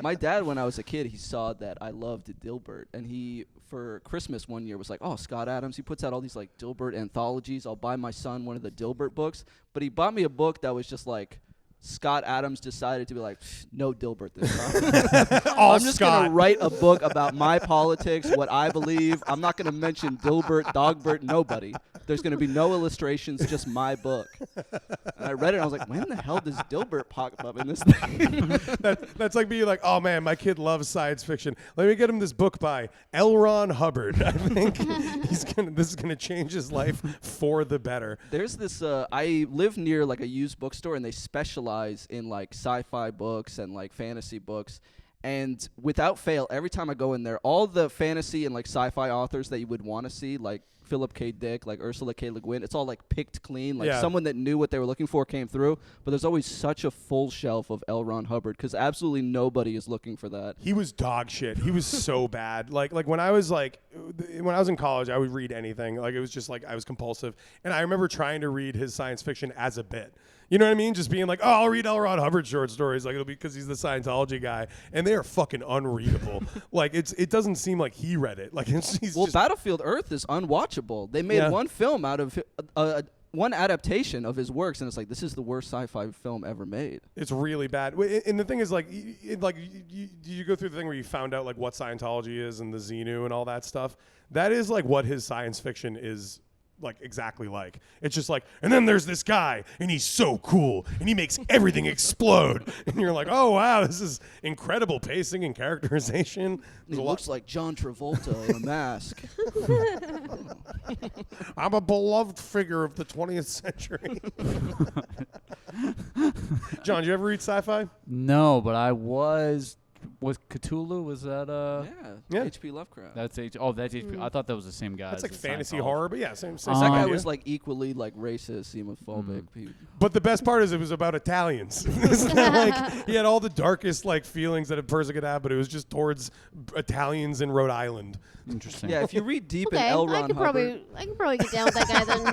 My dad, when I was a kid, he saw that I loved Dilbert, and he, for Christmas one year, was like, "Oh, Scott Adams, he puts out all these like Dilbert anthologies. I'll buy my son one of the Dilbert books." But he bought me a book that was just like Scott Adams decided to be like, no Dilbert this time. I'm just going to write a book about my politics, what I believe. I'm not going to mention Dilbert, Dogbert, nobody. There's going to be no illustrations, just my book. And I read it, and I was like, when the hell does Dilbert pop up in this thing? That's like being like, oh, man, my kid loves science fiction. Let me get him this book by L. Ron Hubbard. I think this is going to change his life for the better. There's this, I live near like a used bookstore, and they specialize in like sci-fi books and like fantasy books. And without fail, every time I go in there, all the fantasy and like sci-fi authors that you would want to see, like Philip K. Dick, like Ursula K. Le Guin, it's all like picked clean. Like someone that knew what they were looking for came through. But there's always such a full shelf of L. Ron Hubbard because absolutely nobody is looking for that. He was dog shit. He was so bad. Like when I was in college, I would read anything. Like it was just like I was compulsive. And I remember trying to read his science fiction as a bit. You know what I mean? Just being like, oh, I'll read L. Ron Hubbard short stories. Like it'll be because he's the Scientology guy, and they are fucking unreadable. Like it doesn't seem like he read it. Like he's well, Battlefield Earth is unwatchable. They made one film out of one adaptation of his works, and it's like this is the worst sci-fi film ever made. It's really bad. And the thing is, like, you go through the thing where you found out like what Scientology is and the Xenu and all that stuff. That is like what his science fiction is. Like exactly like it's just like, and then there's this guy and he's so cool and he makes everything explode and you're like, oh wow, this is incredible pacing and characterization. He looks like John Travolta in a mask. I'm a beloved figure of the 20th century. John, did you ever read sci-fi? No, but I was Cthulhu? Was that H.P. Lovecraft. That's H.P. I thought that was the same guy. That's like fantasy horror, but yeah, same. That guy was like equally like racist, homophobic. But the best part is it was about Italians. It's not like he had all the darkest like feelings that a person could have, but it was just towards Italians in Rhode Island. Interesting. Yeah, if you read deep in L. Ron Hubbard, I could probably get down with that guy then.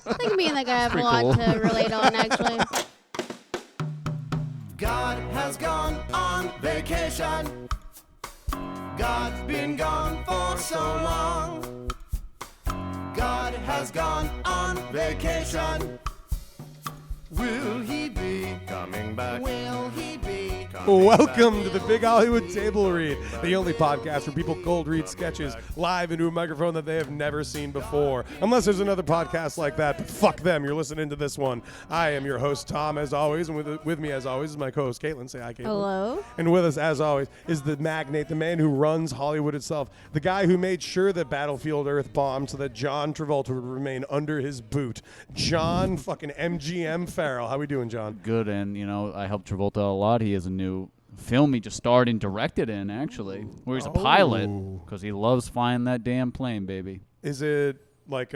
I think me and that guy have a lot to relate on actually. God has gone on vacation. God's been gone for so long. God has gone on vacation. Will he be coming back? Will he be coming Welcome to the Big Hollywood Table Read, the only podcast where people cold read sketches live into a microphone that they have never seen before. Unless there's another podcast like that, but fuck them. You're listening to this one. I am your host, Tom, as always, and with me, as always, is my co-host, Caitlin. Say hi, Caitlin. Hello. And with us, as always, is the magnate, the man who runs Hollywood itself, the guy who made sure that Battlefield Earth bombed so that John Travolta would remain under his boot. John fucking MGM Farrell. How we doing, John? Good, and I helped Travolta a lot. He has a new film he just starred and directed in, actually, where he's a pilot because he loves flying that damn plane, baby. Is it like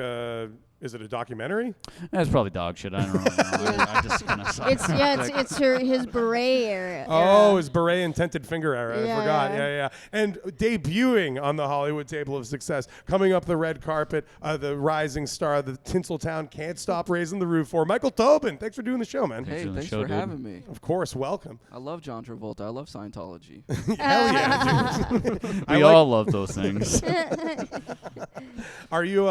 is it a documentary? That's probably dog shit. I don't really know. I just kind of suck. It's his beret era. Oh, his beret and tented finger era. Yeah. I forgot. Yeah. And debuting on the Hollywood Table of Success, coming up the red carpet, the rising star, the Tinseltown Can't Stop Raising the Roof for Michael Tobin. Thanks for doing the show, man. Hey, thanks for having me. Of course, welcome. I love John Travolta. I love Scientology. Hell yeah, dude. We all love those things. Are you?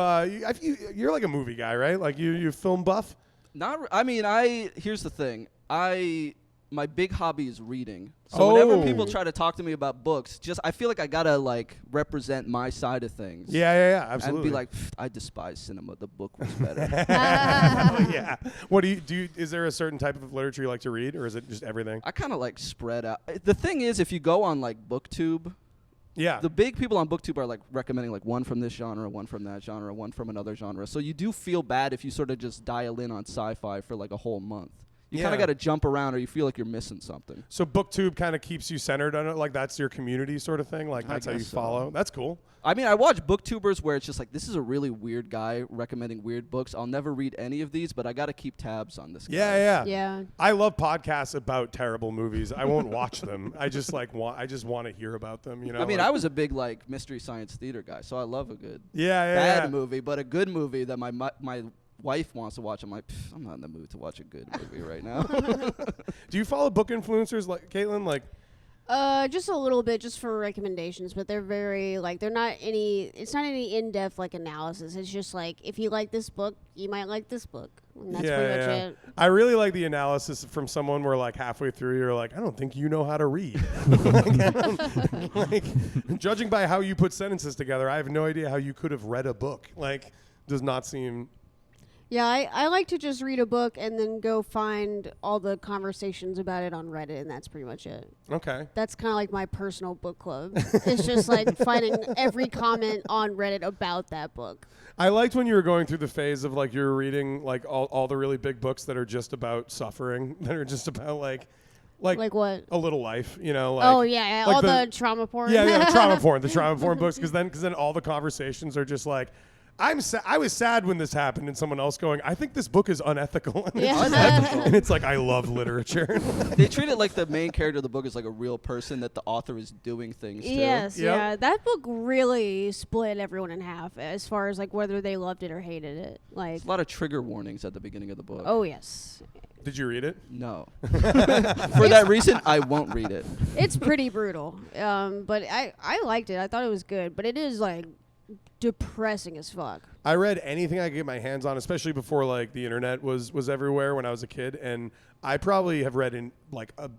You're like a movie guy, right? Like you film buff? Here's the thing. My big hobby is reading. So whenever people try to talk to me about books, I feel like I gotta like represent my side of things. Yeah, absolutely. And be like, I despise cinema. The book was better. Yeah. What do you? Is there a certain type of literature you like to read, or is it just everything? I kind of like spread out. The thing is, if you go on like BookTube. Yeah. The big people on BookTube are like recommending like one from this genre, one from that genre, one from another genre. So you do feel bad if you sort of just dial in on sci-fi for like a whole month. You kind of got to jump around or you feel like you're missing something. So BookTube kind of keeps you centered on it, like that's your community sort of thing? Like that's how you follow? That's cool. I mean, I watch BookTubers where it's just like, this is a really weird guy recommending weird books. I'll never read any of these, but I got to keep tabs on this guy. Yeah. I love podcasts about terrible movies. I won't watch them. I just want to hear about them, I mean, I was a big like mystery science theater guy, so I love a good bad movie, but a good movie that my wife wants to watch. I'm like, I'm not in the mood to watch a good movie right now. Do you follow book influencers like Caitlin? Like, Just a little bit, just for recommendations, but they're very they're not any. It's not any in-depth analysis. It's just if you like this book, you might like this book. And that's pretty much it. I really like the analysis from someone where halfway through you're I don't think you know how to read. Judging by how you put sentences together, I have no idea how you could have read a book. Does not seem. Yeah, I like to just read a book and then go find all the conversations about it on Reddit, and that's pretty much it. Okay. That's kind of my personal book club. It's just finding every comment on Reddit about that book. I liked when you were going through the phase of you were reading all the really big books that are just about suffering, that are just about like what? A Little Life, all the trauma porn. Yeah, the trauma porn books, because then all the conversations are just I was sad when this happened, and someone else going, I think this book is unethical. And it's I love literature. They treat it like the main character of the book is a real person, that the author is doing things to. Yes, yeah. That book really split everyone in half as far as whether they loved it or hated it. There's a lot of trigger warnings at the beginning of the book. Oh, yes. Did you read it? No. For that reason, I won't read it. It's pretty brutal. But I liked it. I thought it was good. But it is depressing as fuck. I read anything I could get my hands on, especially before the internet was everywhere when I was a kid, and I probably have read in a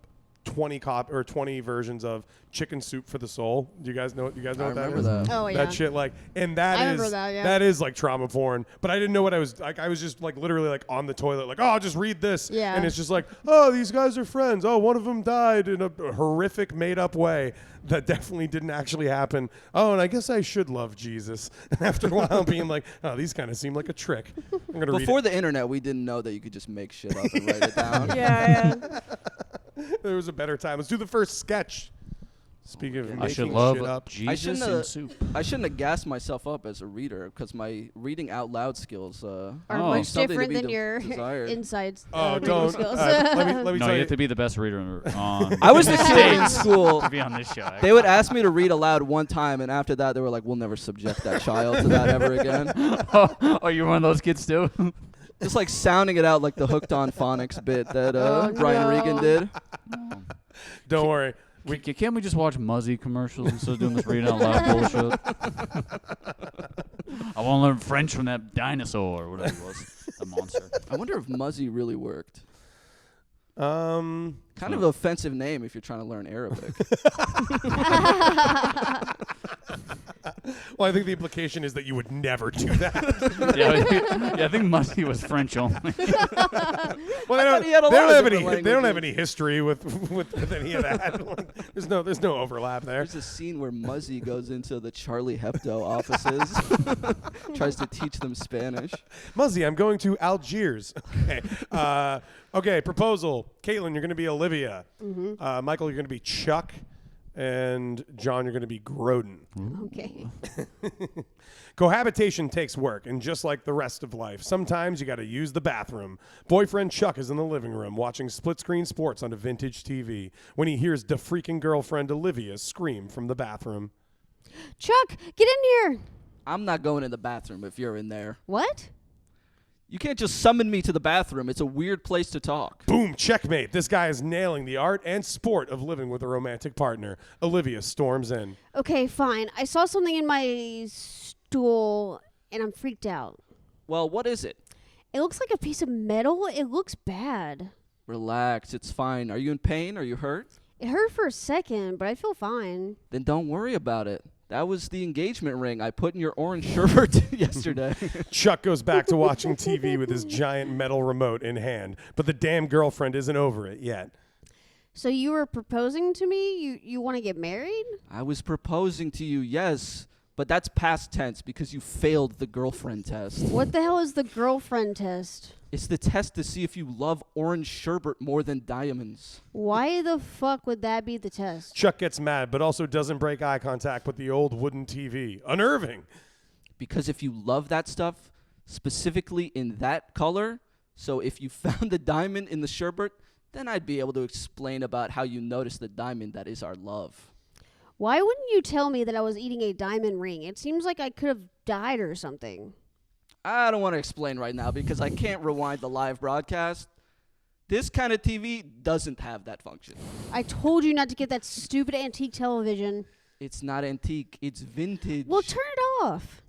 20 versions of Chicken Soup for the Soul. Do you guys know? What that is? That. Oh yeah. That shit and that is trauma porn. But I didn't know what I was I was just literally on the toilet oh, I'll just read this. Yeah. And it's just oh, these guys are friends. Oh, one of them died in a horrific made up way that definitely didn't actually happen. Oh, and I guess I should love Jesus. And after a while being oh, these kind of seem like a trick. I'm gonna Before read it. the internet, we didn't know that you could just make shit up and write it down. Yeah. There was a better time. Let's do the first sketch. Speaking of I making should shit love up. Jesus and soup. I shouldn't have gassed myself up as a reader, because my reading out loud skills are much something to different be than your desired. insides. Oh, reading don't. skills. Let me No, tell you you. have to be the best reader on. I was the kid in school. to be on this show. They would ask me to read aloud one time, and after that, they were like, "We'll never subject that child to that ever again." Oh, you're one of those kids too. Just sounding it out like the Hooked on Phonics bit that Brian no. Regan did. Don't worry. Can't we just watch Muzzy commercials instead of doing this reading out loud bullshit? I want to learn French from that dinosaur or whatever it was. The monster. I wonder if Muzzy really worked. Um, Kind of an offensive name if you're trying to learn Arabic. Well, I think the implication is that you would never do that. yeah, I think Muzzy was French only. Well, he had a lot of different they don't have languages. any history with any of that. There's no overlap there. There's a scene where Muzzy goes into the Charlie Hebdo offices, tries to teach them Spanish. Muzzy, I'm going to Algiers. Okay. Okay, proposal. Caitlin, you're going to be Olivia. Mm-hmm. Michael, you're going to be Chuck. And John, you're going to be Grodin. Okay. Cohabitation takes work, and just like the rest of life, sometimes you got to use the bathroom. Boyfriend Chuck is in the living room watching split-screen sports on a vintage TV when he hears the freaking girlfriend Olivia scream from the bathroom. Chuck, get in here. I'm not going in the bathroom if you're in there. What? You can't just summon me to the bathroom. It's a weird place to talk. Boom, checkmate. This guy is nailing the art and sport of living with a romantic partner. Olivia storms in. Okay, fine. I saw something in my stool, and I'm freaked out. Well, what is it? It looks like a piece of metal. It looks bad. Relax. It's fine. Are you in pain? Are you hurt? It hurt for a second, but I feel fine. Then don't worry about it. That was the engagement ring I put in your orange shirt yesterday. Chuck goes back to watching TV with his giant metal remote in hand, but the damn girlfriend isn't over it yet. So you were proposing to me? You want to get married? I was proposing to you, yes, but that's past tense because you failed the girlfriend test. What the hell is the girlfriend test? It's the test to see if you love orange sherbet more than diamonds. Why the fuck would that be the test? Chuck gets mad, but also doesn't break eye contact with the old wooden TV. Unnerving. Because if you love that stuff, specifically in that color, so if you found the diamond in the sherbet, then I'd be able to explain about how you noticed the diamond that is our love. Why wouldn't you tell me that I was eating a diamond ring? It seems like I could have died or something. I don't want to explain right now because I can't rewind the live broadcast. This kind of TV doesn't have that function. I told you not to get that stupid antique television. It's not antique. It's vintage. Well, turn it off.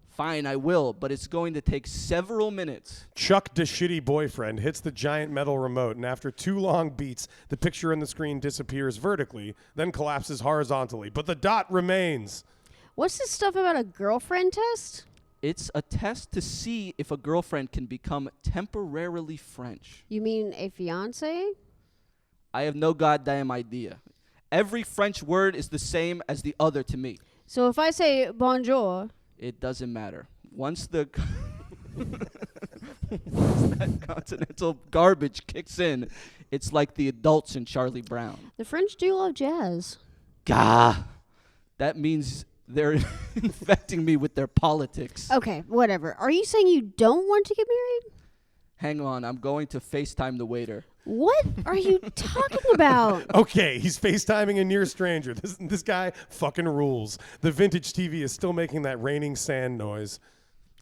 Fine, I will, but it's going to take several minutes. Chuck the shitty boyfriend hits the giant metal remote, and after 2 long beats, the picture on the screen disappears vertically, then collapses horizontally. But the dot remains. What's this stuff about a girlfriend test? It's a test to see if a girlfriend can become temporarily French. You mean a fiance? I have no goddamn idea. Every French word is the same as the other to me. So if I say bonjour, It doesn't matter. Once the once that continental garbage kicks in, it's like the adults in Charlie Brown. the French do love jazz. Gah. That means they're infecting me with their politics. Okay, whatever. Are you saying you don't want to get married? Hang on, I'm going to FaceTime the waiter. What are you talking about? Okay, he's FaceTiming a near stranger. This guy fucking rules. The vintage TV is still making that raining sand noise.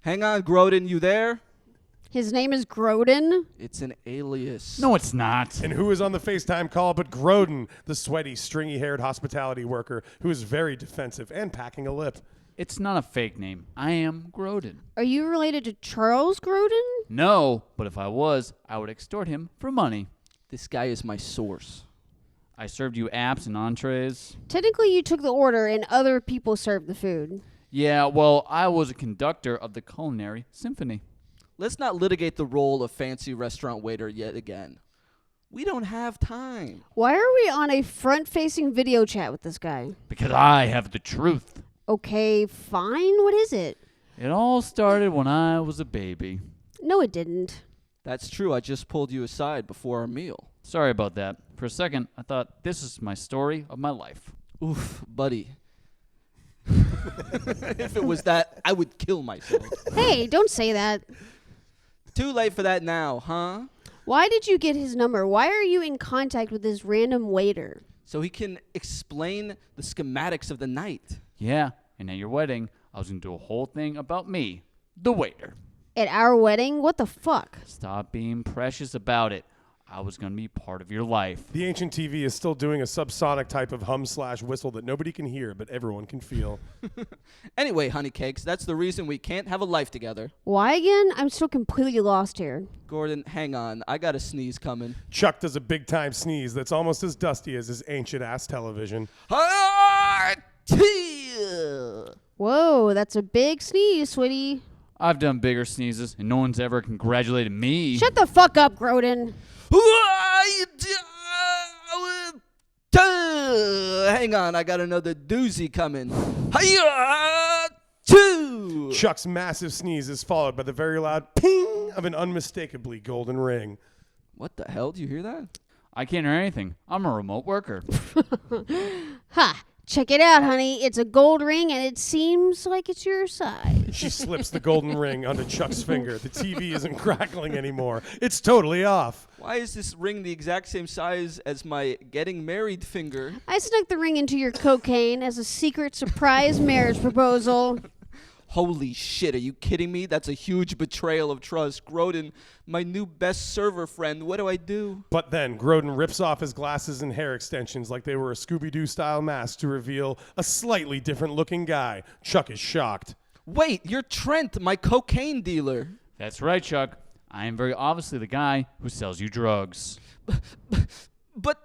Hang on, Grodin, you there? His name is Grodin. It's an alias. No, it's not. And who is on the FaceTime call but Grodin, the sweaty, stringy-haired hospitality worker who is very defensive and packing a lip. It's not a fake name. I am Grodin. Are you related to Charles Grodin? No, but if I was, I would extort him for money. This guy is my source. I served you apps and entrees. Technically, you took the order and other people served the food. Yeah, well, I was a conductor of the culinary symphony. Let's not litigate the role of fancy restaurant waiter yet again. We don't have time. Why are we on a front-facing video chat with this guy? Because I have the truth. Okay, fine. What is it? It all started when I was a baby. No, it didn't. That's true. I just pulled you aside before our meal. Sorry about that. For a second, I thought this is my story of my life. Oof, buddy. If it was that, I would kill myself. Hey, don't say that. Too late for that now, huh? Why did you get his number? Why are you in contact with this random waiter? So he can explain the schematics of the night. Yeah, and at your wedding, I was going to do a whole thing about me, the waiter. At our wedding? What the fuck? Stop being precious about it. I was going to be part of your life. The ancient TV is still doing a subsonic type of hum/whistle that nobody can hear, but everyone can feel. Anyway, honey cakes, that's the reason we can't have a life together. Why again? I'm still completely lost here. Gordon, hang on. I got a sneeze coming. Chuck does a big-time sneeze that's almost as dusty as his ancient-ass television. Whoa, that's a big sneeze, sweetie. I've done bigger sneezes, and no one's ever congratulated me. Shut the fuck up, Grodin. Hang on, I got another doozy coming. Two. Chuck's massive sneeze is followed by the very loud ping of an unmistakably golden ring. What the hell? Do you hear that? I can't hear anything. I'm a remote worker. Ha! Check it out, honey. It's a gold ring, and it seems like it's your size. She slips the golden ring onto Chuck's finger. The TV isn't crackling anymore. It's totally off. Why is this ring the exact same size as my getting married finger? I snuck the ring into your cocaine as a secret surprise marriage proposal. Holy shit, are you kidding me? That's a huge betrayal of trust. Grodin, my new best server friend, what do I do? But then Grodin rips off his glasses and hair extensions like they were a Scooby-Doo style mask to reveal a slightly different looking guy. Chuck is shocked. Wait, you're Trent, my cocaine dealer. That's right, Chuck. I am very obviously the guy who sells you drugs. But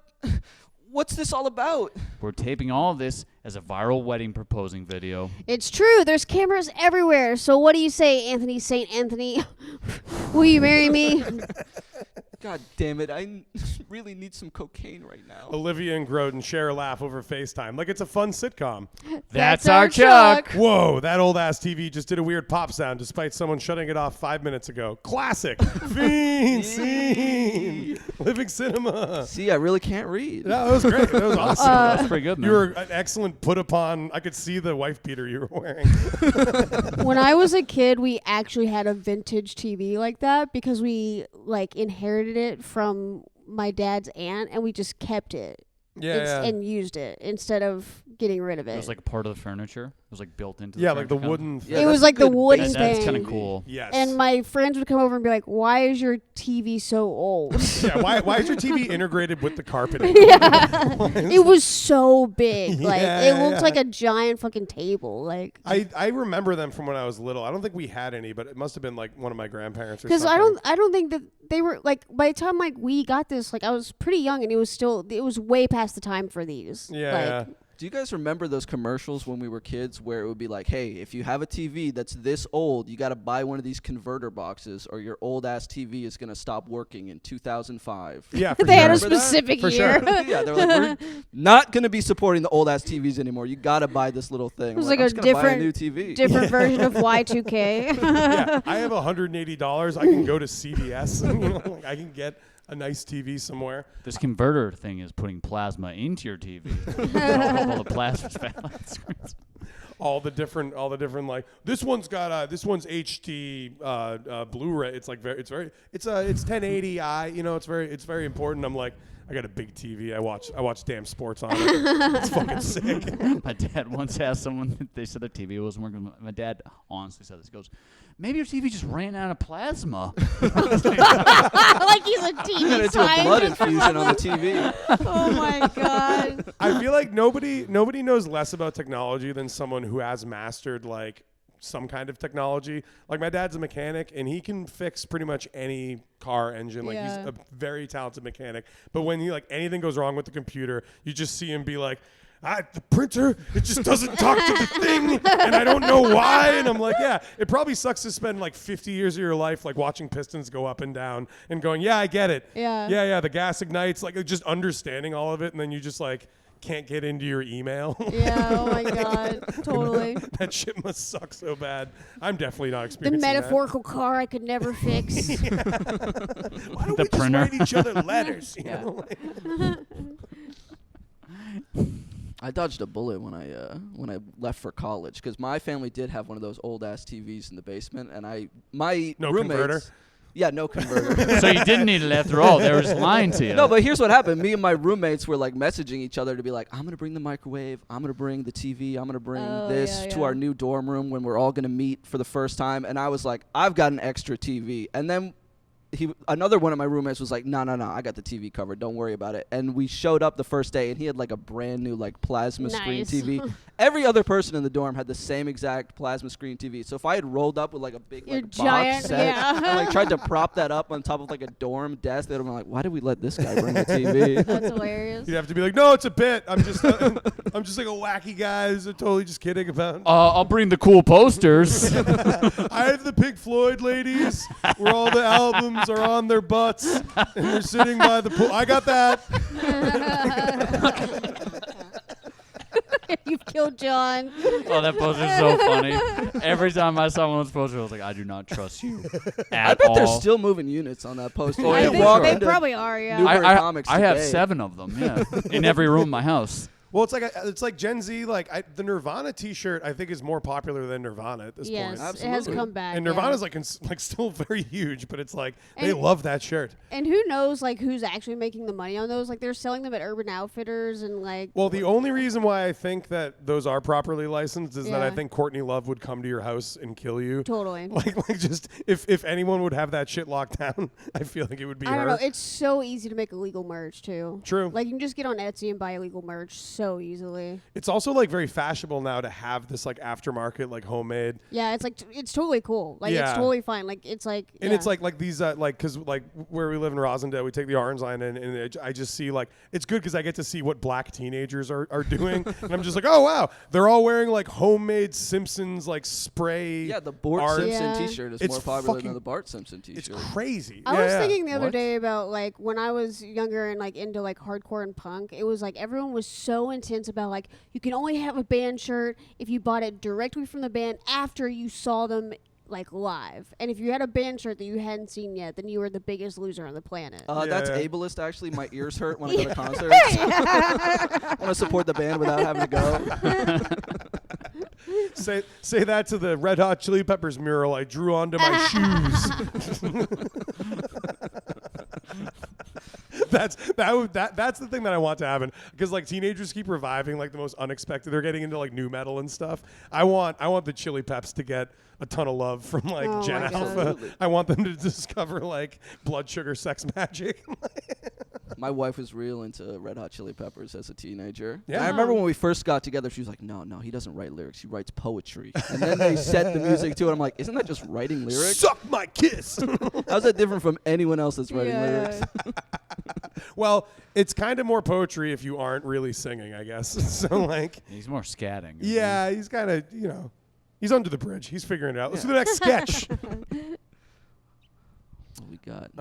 what's this all about? We're taping all of this as a viral wedding proposing video. It's true. There's cameras everywhere. So what do you say, Anthony St. Anthony? Will you marry me? God damn it, I really need some cocaine right now. Olivia and Grodin share a laugh over FaceTime like it's a fun sitcom. That's our Chuck. Whoa, that old-ass TV just did a weird pop sound despite someone shutting it off 5 minutes ago. Classic. Fiend scene. Living cinema. See, I really can't read. That was great. That was awesome. That's pretty good, man. You were an excellent put-upon. I could see the wife beater you were wearing. When I was a kid, we actually had a vintage TV like that because we inherited it from my dad's aunt, and we just kept it Yeah. and used it instead of getting rid of it. It was like part of the furniture. It was like built into. Yeah, the like the furniture wooden. Yeah, it was that's like a the good wooden base. thing. That's kind of cool. Yes. And my friends would come over and be like, "Why is your TV so old?" Yeah, why is your TV integrated with the carpeting? Yeah, it was so big. Like it looked Yeah. like a giant fucking table. Like I remember them from when I was little. I don't think we had any, but it must have been like one of my grandparents or because something. I don't think that they were like by the time like we got this, like I was pretty young and it was way past the time for these. Yeah, Like, yeah. Do you guys remember those commercials when we were kids where it would be like, hey, if you have a TV that's this old, you got to buy one of these converter boxes or your old ass TV is going to stop working in 2005? Yeah, for they had a sure. Remember that? specific For year. sure. Yeah, they were like, we're not going to be supporting the old ass TVs anymore. You got to buy this little thing. It was I'm like I'm a just gonna buy a new different- TV. Different version of Y2K. Yeah, I have $180. I can go to CVS. Like, I can get a nice TV somewhere. This converter thing is putting plasma into your TV. All the plasma screens. All the different like this one's got this one's HD Blu-ray. It's like it's 1080i. It's very important. I'm like, I got a big TV. I watch damn sports on it. It's fucking sick. My dad once asked someone, they said their TV wasn't working. My dad honestly said this. He goes, maybe your TV just ran out of plasma. Like he's a TV Gonna do a blood scientist. infusion on the TV. Oh my god. I feel like nobody knows less about technology than someone who has mastered like some kind of technology. Like my dad's a mechanic and he can fix pretty much any car engine. Like Yeah. he's a very talented mechanic. But when he like anything goes wrong with the computer, you just see him be like, the printer, it just doesn't talk to the thing, and I don't know why. And I'm like, yeah, it probably sucks to spend like 50 years of your life like watching pistons go up and down and going, yeah, I get it. Yeah. The gas ignites, like just understanding all of it, and then you just like can't get into your email. Yeah, oh my god. Totally. That shit must suck so bad. I'm definitely not The experiencing metaphorical car I could never fix. that. Why don't The we printer. just write each other letters? You know? I dodged a bullet when I left for college because my family did have one of those old ass TVs in the basement, and my No roommates. converter? Yeah, no converter. So you didn't need it after all. They were just lying to you. No, but here's what happened. Me and my roommates were like messaging each other to be like, I'm going to bring the microwave. I'm going to bring the TV. I'm going to bring this to our new dorm room when we're all going to meet for the first time. And I was like, I've got an extra TV. And then another one of my roommates was like, no, I got the TV covered. Don't worry about it. And we showed up the first day, and he had like a brand new like plasma screen Nice. TV. Every other person in the dorm had the same exact plasma screen TV. So if I had rolled up with like a big Your like, giant- box set yeah. and like tried to prop that up on top of like a dorm desk, they'd have been like, why did we let this guy bring the TV? That's hilarious. You'd have to be like, no, it's a bit. I'm just like a wacky guy who's totally just kidding about. I'll bring the cool posters. I have the Pink Floyd ladies where all the albums are on their butts and they're sitting by the pool. I got that. You've killed John. Oh, that poster's so funny. Every time I saw one of those posters, I was like, I do not trust you at I bet all. they're still moving units on that poster. Oh, I yeah, think for they sure. probably are, yeah. Newbury Comics I have today. 7 of them, yeah, in every room in my house. Well, it's like Gen Z. Like the Nirvana T-shirt, I think is more popular than Nirvana at this Yes, point. it has Absolutely. come back. And yeah. Nirvana's like still very huge, but it's like they And- love that shirt. And who knows, like, who's actually making the money on those? Like, they're selling them at Urban Outfitters and, like... Well, the only reason why I think that those are properly licensed is that I Yeah. think Courtney Love would come to your house and kill you. Totally. Like just if anyone would have that shit locked down, I feel like it would be I her. don't know. It's so easy to make illegal merch, too. True. Like, you can just get on Etsy and buy illegal merch so easily. It's also like very fashionable now to have this like aftermarket like homemade. Yeah, it's like, it's totally cool. Like, Yeah. it's totally fine. Like, it's like... And yeah. it's like these like because like where we live in Rosendale, we take the orange line and I just see like it's good because I get to see what black teenagers are doing, and I'm just like, oh wow, they're all wearing like homemade Simpsons like spray. Yeah, the Bart art. Simpson Yeah. T-shirt is It's more popular fucking- than the Bart Simpson It's T-shirt. crazy. I Yeah, was yeah. thinking the other What? day about, like, when I was younger and, like, into, like, hardcore and punk, it was, like, everyone was so intense about, like, you can only have a band shirt if you bought it directly from the band after you saw them, like, live. And if you had a band shirt that you hadn't seen yet, then you were the biggest loser on the planet. That's Yeah. ableist, actually. My ears hurt when I go to concerts. I want to support the band without having to go. Say that to the Red Hot Chili Peppers mural I drew onto my shoes. that's the thing that I want to happen, because like teenagers keep reviving like the most unexpected. They're getting into like new metal and stuff. I want the Chili Peps to get a ton of love from like Oh Gen my God. Alpha. I want them to discover like blood sugar sex magic. My wife was real into Red Hot Chili Peppers as a teenager. Yeah. And I remember when we first got together, she was like, no, he doesn't write lyrics. He writes poetry. And then they set the music to it. I'm like, isn't that just writing lyrics? Suck my kiss. How's that different from anyone else that's writing lyrics? Well, it's kind of more poetry if you aren't really singing, I guess. So like, He's more scatting. yeah, he's kind of, he's under the bridge. He's figuring it out. Let's do the next sketch. What we got?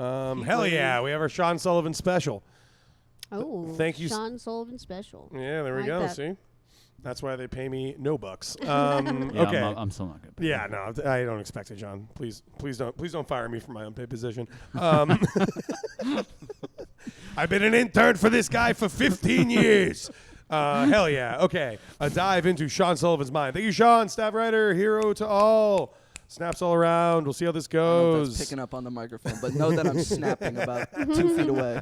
Hell yeah, we have our Sean Sullivan special. Oh, Thank you. Sean Sullivan special. Yeah, there we I like go. that. See, that's why they pay me no bucks. Yeah, Okay. I'm still not good. Yeah, no, I don't expect it, John. Please don't fire me from my unpaid position. I've been an intern for this guy for 15 years. Hell yeah. Okay, a dive into Sean Sullivan's mind. Thank you, Sean, staff writer, hero to all. Snaps all around. We'll see how this I don't know if that's goes. picking up on the microphone, but know that I'm snapping about 2 feet away.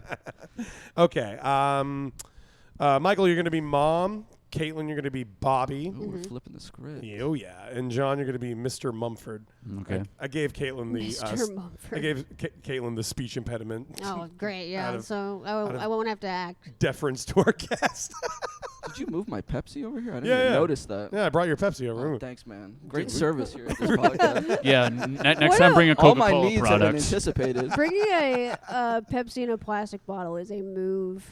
Okay. Michael, you're going to be Mom. Caitlin, you're going to be Bobby. Ooh, we're flipping the script. Oh yeah, and John, you're going to be Mr. Mumford. Okay. I gave Caitlin the Mr. Mumford. I gave Caitlin the speech impediment. Oh, great. Out Yeah. of- So out of- I won't have to act. Deference to our guest. Did you move my Pepsi over here? I didn't Yeah, even yeah. notice that. Yeah, I brought your Pepsi over. Oh, thanks, man. Great service here at this podcast. Yeah, next time bring a All my Coca-Cola needs have been product. anticipated. Bringing a Pepsi in a plastic bottle is a move.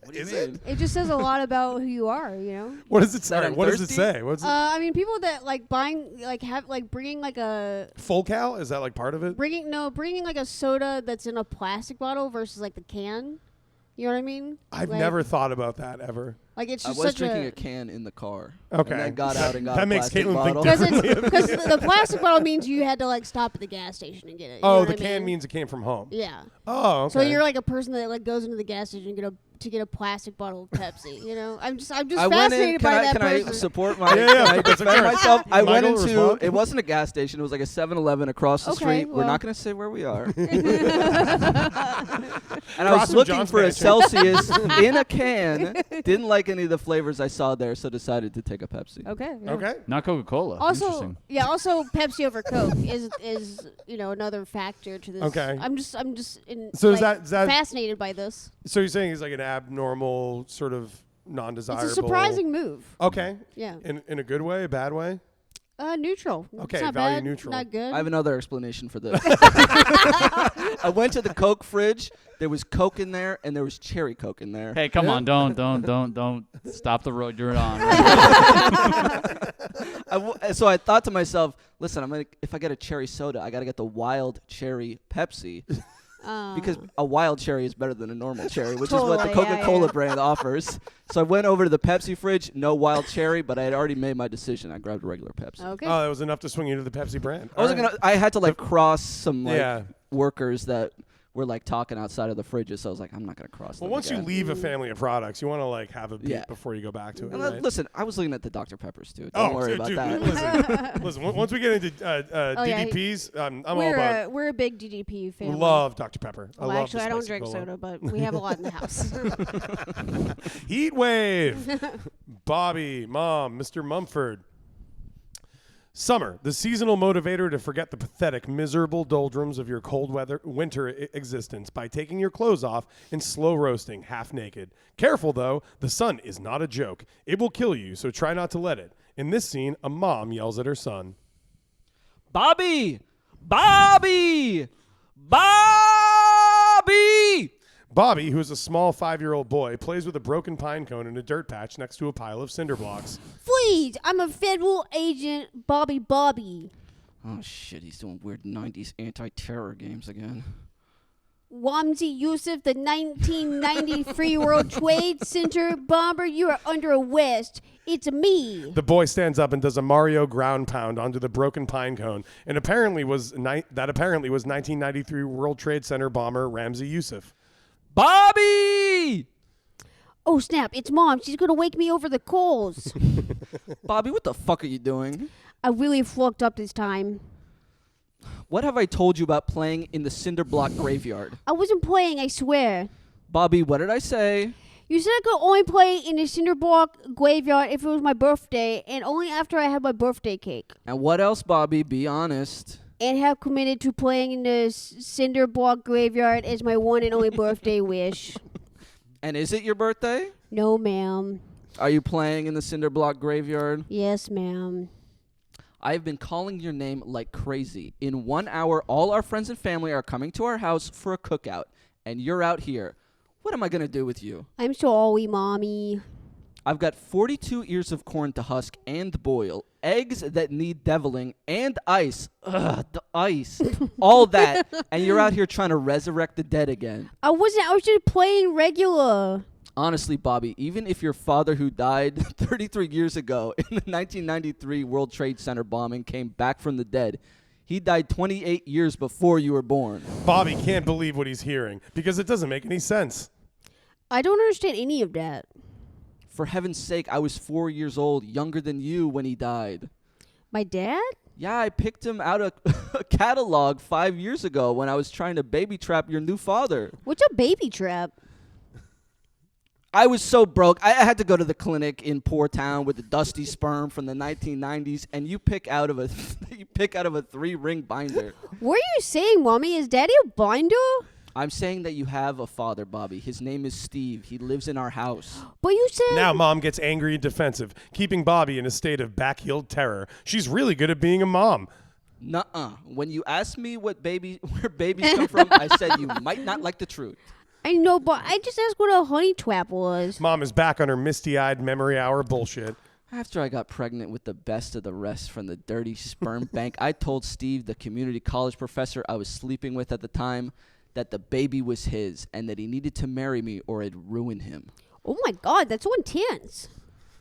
What do you Is it? mean? It just says a lot about who you are, you know. What does it That say? I'm What does it thirsty? say? What's it? I mean, people that like buying, like have, like bringing like a Full cow? Is that like part of it? bringing like a soda that's in a plastic bottle versus like the can. You know what I mean? I've Like- never thought about that ever. Like it's I just was such drinking a can in the car. Okay. And then got out and got That a makes plastic Caitlin think bottle. different. because the plastic bottle means you had to like stop at the gas station and get it. You know Oh, what the I can mean? means it came from home. Yeah. Oh, okay. So you're like a person that like goes into the gas station to get a plastic bottle of Pepsi. You know, I'm just I went in. fascinated by that Can person. I support my? Yeah, yeah, Can I that's defend okay. myself? I went Michael, into. respond. It wasn't a gas station. It was like a 7-Eleven across the Okay, street. We're well. not going to say where we are. And I Across was from looking John's for a mansion. Celsius in a can. Didn't like any of the flavors I saw there, so decided to take a Pepsi. Okay. Yeah. Okay. Not Coca-Cola. Also, Interesting. yeah. Also, Pepsi over Coke is another factor to this. Okay. I'm just So is like, that- is that- fascinated by this. So you're saying he's like an abnormal, sort of non-desirable. It's a surprising move. Okay. Yeah. In a good way, a bad way? Neutral. Okay, It's not value bad, neutral. Not good. I have another explanation for this. I went to the Coke fridge. There was Coke in there, and there was cherry Coke in there. Hey, come on! Don't stop the road you're on. So I thought to myself, listen, if I get a cherry soda, I got to get the wild cherry Pepsi. Because a wild cherry is better than a normal cherry, which is what the Totally, yeah, Coca-Cola yeah. brand offers. So I went over to the Pepsi fridge, no wild cherry, but I had already made my decision. I grabbed a regular Pepsi. Okay. Oh, that was enough to swing you to the Pepsi brand. I wasn't gonna. I had to like cross some like Yeah. workers that were like talking outside of the fridges. So I was like, I'm not gonna cross. Well, them once you again. leave a family of products, you want to like have a beat Yeah. before you go back to it. And Right? listen, I was looking at the Dr. Peppers too. Don't worry about dude, that. Listen, once we get into Oh, yeah. DDPs, I'm all about. We're a big DDP family. Love Dr. Pepper. I Well, love actually, the I don't spicy drink cola. soda, but we have a lot in the house. Heatwave. Bobby, Mom, Mr. Mumford. Summer, the seasonal motivator to forget the pathetic, miserable doldrums of your cold winter existence by taking your clothes off and slow roasting, half naked. Careful, though, the sun is not a joke. It will kill you, so try not to let it. In this scene, a mom yells at her son. Bobby, Bobby, Bobby. Bobby, who is a small 5-year-old boy, plays with a broken pine cone in a dirt patch next to a pile of cinder blocks. Please, I'm a federal agent, Bobby. Oh shit, he's doing weird 90s anti-terror games again. Wamsi Yusuf, the 1993 World Trade Center bomber, you are under arrest. It's me. The boy stands up and does a Mario ground pound onto the broken pine cone, and apparently was 1993 World Trade Center bomber Ramzi Yusuf. Bobby! Oh, snap. It's Mom. She's going to wake me over the coals. Bobby, what the fuck are you doing? I really fucked up this time. What have I told you about playing in the Cinderblock graveyard? I wasn't playing, I swear. Bobby, what did I say? You said I could only play in the Cinderblock graveyard if it was my birthday, and only after I had my birthday cake. And what else, Bobby? Be honest. And have committed to playing in the Cinderblock graveyard as my one and only birthday wish. And is it your birthday? No, ma'am. Are you playing in the Cinderblock graveyard? Yes, ma'am. I've been calling your name like crazy. In 1 hour, all our friends and family are coming to our house for a cookout, and you're out here. What am I going to do with you? I'm sorry, Mommy. I've got 42 ears of corn to husk and boil, eggs that need deviling, and ice. Ugh, the ice. All that. And you're out here trying to resurrect the dead again. I was just playing regular. Honestly, Bobby, even if your father who died 33 years ago in the 1993 World Trade Center bombing came back from the dead, he died 28 years before you were born. Bobby can't believe what he's hearing because it doesn't make any sense. I don't understand any of that. For heaven's sake, I was 4 years old, younger than you when he died. My dad? Yeah, I picked him out of a catalog 5 years ago when I was trying to baby trap your new father. What's a baby trap? I was so broke. I had to go to the clinic in Poor Town with the dusty sperm from the 1990s, and you pick out of a 3-ring binder. What are you saying, Mommy? Is Daddy a binder? I'm saying that you have a father, Bobby. His name is Steve. He lives in our house. But you said... Now Mom gets angry and defensive, keeping Bobby in a state of back-heeled terror. She's really good at being a mom. Nuh-uh. When you asked me where babies come from, I said you might not like the truth. I know, but I just asked what a honey trap was. Mom is back on her misty-eyed memory hour bullshit. After I got pregnant with the best of the rest from the dirty sperm bank, I told Steve, the community college professor I was sleeping with at the time, that the baby was his and that he needed to marry me or it'd ruin him. Oh my God, that's so intense.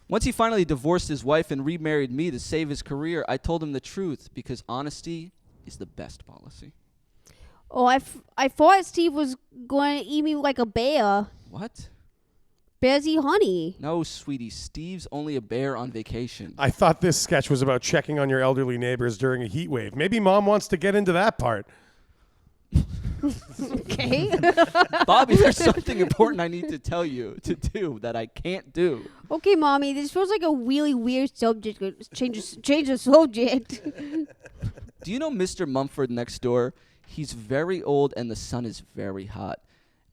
Once he finally divorced his wife and remarried me to save his career, I told him the truth because honesty is the best policy. Oh, I thought Steve was going to eat me like a bear. What? Bears eat honey. No, sweetie. Steve's only a bear on vacation. I thought this sketch was about checking on your elderly neighbors during a heat wave. Maybe Mom wants to get into that part. Okay. Bobby, there's something important I need to tell you to do that I can't do. Okay, Mommy, this feels like a really weird subject. Change the subject. Do you know Mr. Mumford next door? He's very old and the sun is very hot.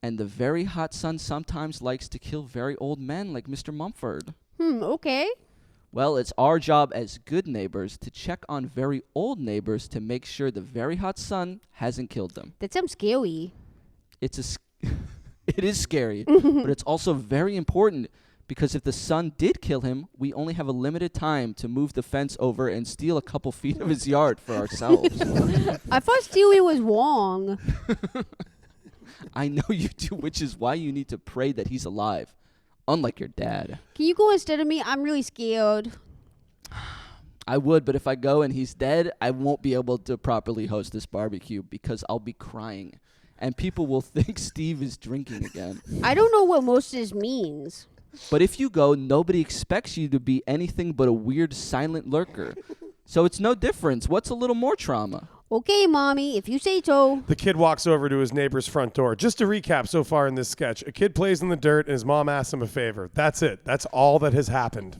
And the very hot sun sometimes likes to kill very old men like Mr. Mumford. Okay. Well, it's our job as good neighbors to check on very old neighbors to make sure the very hot sun hasn't killed them. That sounds scary. It is scary, but it's also very important because if the sun did kill him, we only have a limited time to move the fence over and steal a couple feet of his yard for ourselves. I thought stealing was wrong. I know you do, which is why you need to pray that he's alive, unlike your dad. Can you go instead of me? I'm really scared. I would, but if I go and he's dead, I won't be able to properly host this barbecue because I'll be crying. And people will think Steve is drinking again. I don't know what most of this means. But if you go, nobody expects you to be anything but a weird silent lurker. So it's no difference. What's a little more trauma? Okay, Mommy, if you say so. The kid walks over to his neighbor's front door. Just to recap so far in this sketch, a kid plays in the dirt and his mom asks him a favor. That's it. That's all that has happened.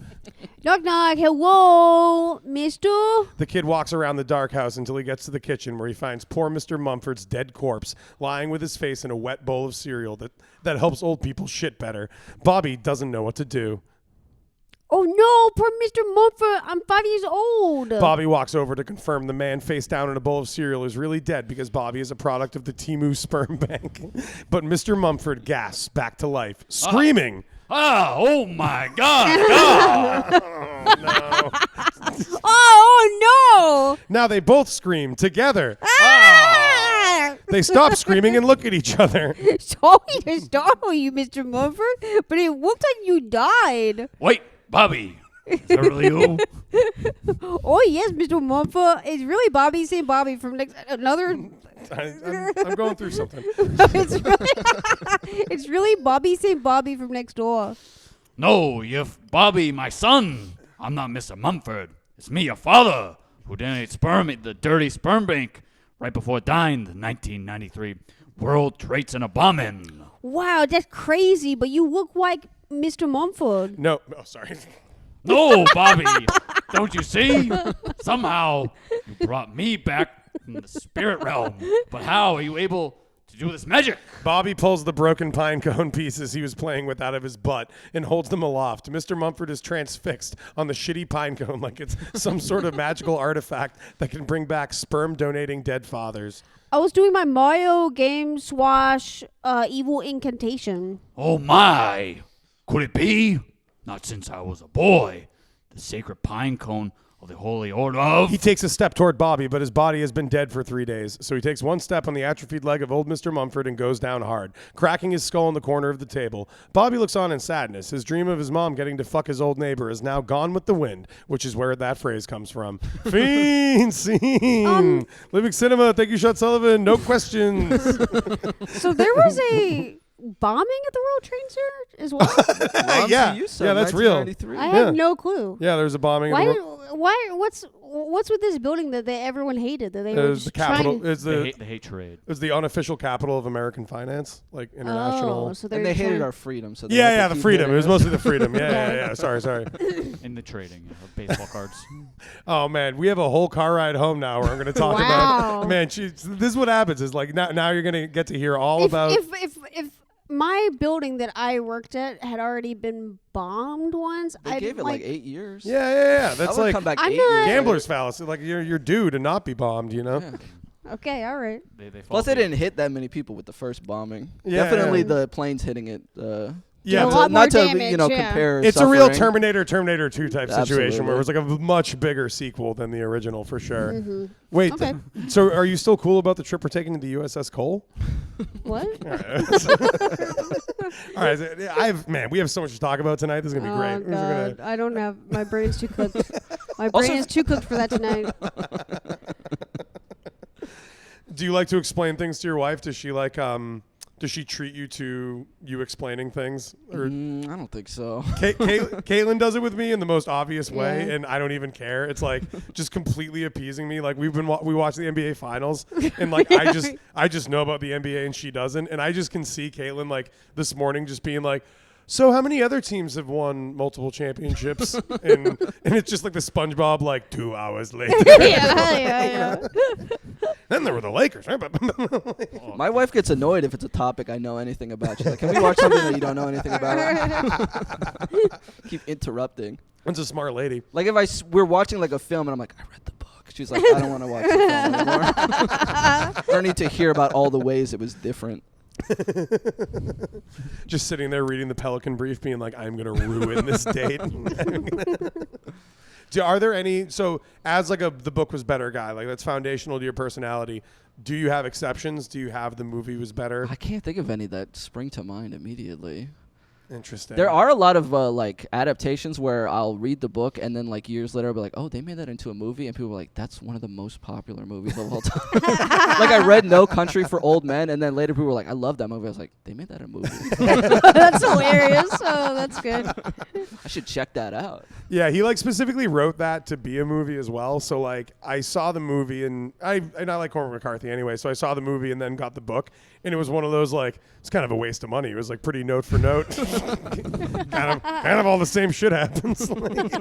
Knock, knock. Hello, mister? The kid walks around the dark house until he gets to the kitchen where he finds poor Mr. Mumford's dead corpse lying with his face in a wet bowl of cereal that helps old people shit better. Bobby doesn't know what to do. Oh, no, poor Mr. Mumford. I'm 5 years old. Bobby walks over to confirm the man face down in a bowl of cereal is really dead because Bobby is a product of the Timu sperm bank. But Mr. Mumford gasps back to life, screaming. Oh my God. No. Oh, no. Now they both scream together. Ah! They stop screaming and look at each other. Sorry to startle you, Mr. Mumford, but it looked like you died. Wait, Bobby. Is that really you? Oh, yes, Mr. Mumford. It's really Bobby St. Bobby from another... I'm going through something. It's really Bobby St. Bobby from next door. No, you're Bobby, my son. I'm not Mr. Mumford. It's me, your father, who donates sperm at the dirty sperm bank right before dying the 1993 World Trade Center bombing. Wow, that's crazy, but you look like Mr. Mumford. No, oh, sorry. No, Bobby, don't you see? Somehow you brought me back from the spirit realm. But how are you able to do this magic? Bobby pulls the broken pine cone pieces he was playing with out of his butt and holds them aloft. Mr. Mumford is transfixed on the shitty pine cone like it's some sort of magical artifact that can bring back sperm-donating dead fathers. I was doing my Mario game swash evil incantation. Oh my! Could it be? Not since I was a boy. The sacred pine cone of the Holy Order of... He takes a step toward Bobby, but his body has been dead for 3 days. So he takes one step on the atrophied leg of old Mr. Mumford and goes down hard, cracking his skull in the corner of the table. Bobby looks on in sadness. His dream of his mom getting to fuck his old neighbor is now gone with the wind, which is where that phrase comes from. Fiend scene! Living Cinema, thank you, Shot Sullivan. No questions. So there was a bombing at the World Trade Center as well? Yeah, that's real. I had no clue. Yeah, there's a bombing. Why? What's with this building that everyone hated? That they were It's the capital. It's the hate trade. It's the unofficial capital of American finance, like international. Oh, so And they hated our freedom. So Yeah, the freedom. It was mostly the freedom. Yeah. Sorry. In the trading of baseball cards. Oh man, we have a whole car ride home now where I'm going to talk about. Man, this is what happens. Is like now you're going to get to hear all about. If my building that I worked at had already been bombed once, They gave it like 8 years. Yeah. That's like come back I'm 8 not- years. gambler's fallacy. Like you're due to not be bombed. You know. Yeah. Okay, all right. Plus, they didn't hit that many people with the first bombing. Yeah, Definitely yeah. the planes hitting it. Yeah, A lot more not to damage, compare. It's a real suffering. Terminator 2 type situation where it was like a much bigger sequel than the original for sure. Mm-hmm. Wait, Okay. so are you still cool about the trip we're taking to the USS Cole? What? All right, we have so much to talk about tonight. This is gonna be great. Oh God, I don't have my brain's too cooked. My brain is too cooked for that tonight. Do you like to explain things to your wife? Does she like does she treat you to you explaining things? Or I don't think so. Caitlin does it with me in the most obvious way, Yeah. and I don't even care. It's like just completely appeasing me. Like we watch the NBA finals, and like I just know about the NBA and she doesn't, and I just can see Caitlin like this morning just being like, so how many other teams have won multiple championships? and it's just like the SpongeBob like 2 hours later. yeah. Then there were the Lakers. My wife gets annoyed if it's a topic I know anything about. She's like, "Can we watch something that you don't know anything about?" Keep interrupting. That's a smart lady. Like if we're watching like a film and I'm like, "I read the book." She's like, "I don't want to watch the film anymore." I don't need to hear about all the ways it was different. Just sitting there reading the Pelican Brief, being like, "I'm gonna ruin this date." Are there any? So, as like the book was better guy, like that's foundational to your personality. Do you have exceptions? Do you have the movie was better? I can't think of any that spring to mind immediately. Interesting. There are a lot of like adaptations where I'll read the book and then like years later I'll be like, oh, they made that into a movie, and people are like, that's one of the most popular movies of all time. Like I read No Country for Old Men, and then later people were like, I love that movie. I was like, they made that a movie. That's hilarious. Oh, that's good. I should check that out. Yeah, he like specifically wrote that to be a movie as well. So like I saw the movie, and I like Cormac McCarthy anyway. So I saw the movie and then got the book, and it was one of those like it's kind of a waste of money. It was like pretty note for note. kind of all the same shit happens. Like,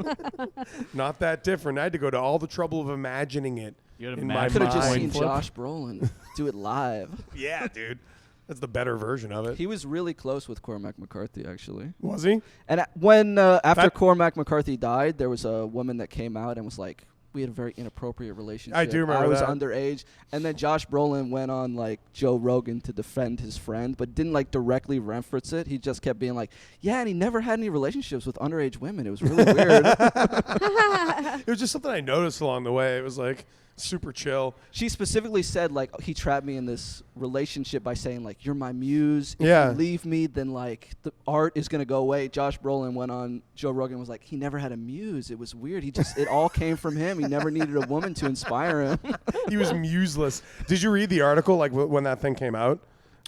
not that different. I had to go to all the trouble of imagining it in my I could have just mind. seen Josh Brolin do it live. Yeah, dude. That's the better version of it. He was really close with Cormac McCarthy, actually. Was he? And when after Cormac McCarthy died, there was a woman that came out and was like, we had a very inappropriate relationship. I do remember I was that. underage. And then Josh Brolin went on like Joe Rogan to defend his friend, but didn't like directly reference it. He just kept being like, yeah, and he never had any relationships with underage women. It was really weird. It was just something I noticed along the way. It was like super chill. She specifically said like he trapped me in this relationship by saying like, you're my muse. If Yeah. you leave me, then like the art is gonna go away. Josh Brolin went on Joe Rogan and was like, he never had a muse. It was weird. It all came from him. He never needed a woman to inspire him. He was museless. Did you read the article like when that thing came out?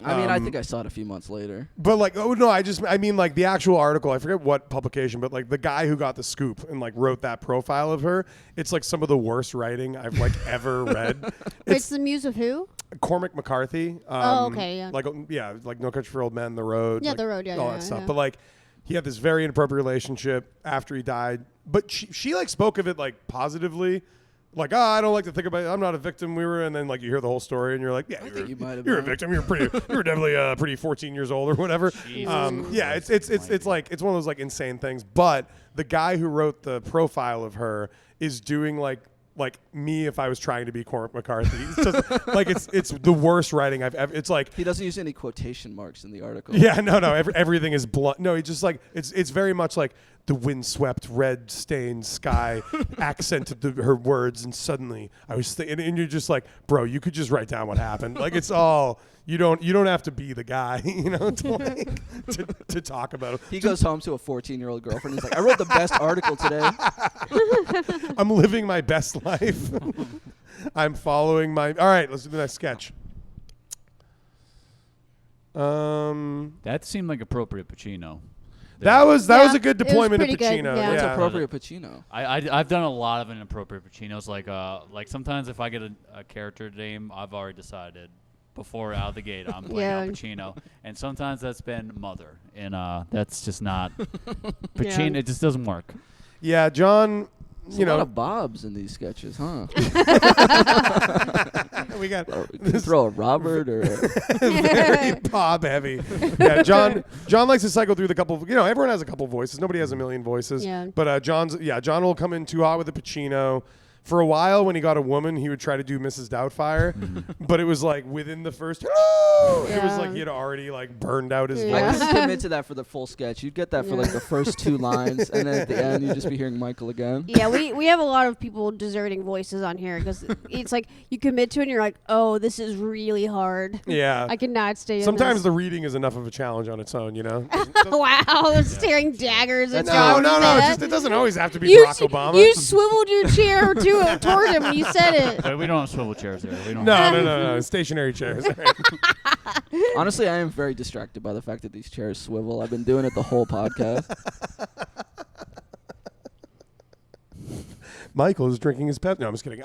I mean, I think I saw it a few months later. But like, oh no, I mean like the actual article. I forget what publication, but like the guy who got the scoop and like wrote that profile of her. It's like some of the worst writing I've like ever read. It's the muse of who? Cormac McCarthy. Okay, yeah. Like like No Country for Old Men, The Road. Yeah, like, The Road, yeah, all yeah, that stuff. yeah. But like, he had this very inappropriate relationship after he died. But she like spoke of it like positively. Like, I don't like to think about it. I'm not a victim. And then like you hear the whole story and you're like, yeah, you're a victim. You're definitely pretty 14 years old or whatever. Yeah, it's like it's one of those like insane things. But the guy who wrote the profile of her is doing like me if I was trying to be Cormac McCarthy. It's just like it's the worst writing I've ever. It's like He doesn't use any quotation marks in the article. yeah, no, everything is blunt. No, he just like it's very much like the windswept red stained sky accented her words, and suddenly I was thinking, and you're just like, bro, you could just write down what happened. Like it's all you don't have to be the guy, to talk about it. He goes home to a 14-year-old girlfriend. He's like, I wrote the best article today. I'm living my best life. I'm following my. All right, let's do the next sketch. That seemed like appropriate Pacino. That was a good it was deployment of pretty good, Pacino. yeah. What's Yeah. appropriate Pacino? I've done a lot of inappropriate Pacinos. Like sometimes if I get a character name, I've already decided before out of the gate I'm playing Al Pacino, and sometimes that's been Mother, and that's just not Pacino. Yeah. It just doesn't work. Yeah, John. There's a lot of Bobs in these sketches, huh? We got You can throw a Robert or very Bob heavy. Yeah, John likes to cycle through the couple. Everyone has a couple voices. Nobody has a million voices. Yeah. But John will come in too hot with the Pacino. For a while, when he got a woman, he would try to do Mrs. Doubtfire, but it was like within the first. It was like he had already like burned out his I voice. couldn't commit to that for the full sketch. You'd get that for like the first 2 lines, and then at the end you'd just be hearing Michael again. Yeah, we have a lot of people deserting voices on here because it's like you commit to it and you're like, oh, this is really hard. Yeah. I cannot stay in Sometimes this. the reading is enough of a challenge on its own, Wow, staring daggers at No, John's head. it doesn't always have to be You Barack Obama. You swiveled your chair toward him when you said it. But we don't have swivel chairs there. We don't. No. Stationary chairs. Honestly, I am very distracted by the fact that these chairs swivel. I've been doing it the whole podcast. Michael is drinking his Pepsi. No, I'm just kidding.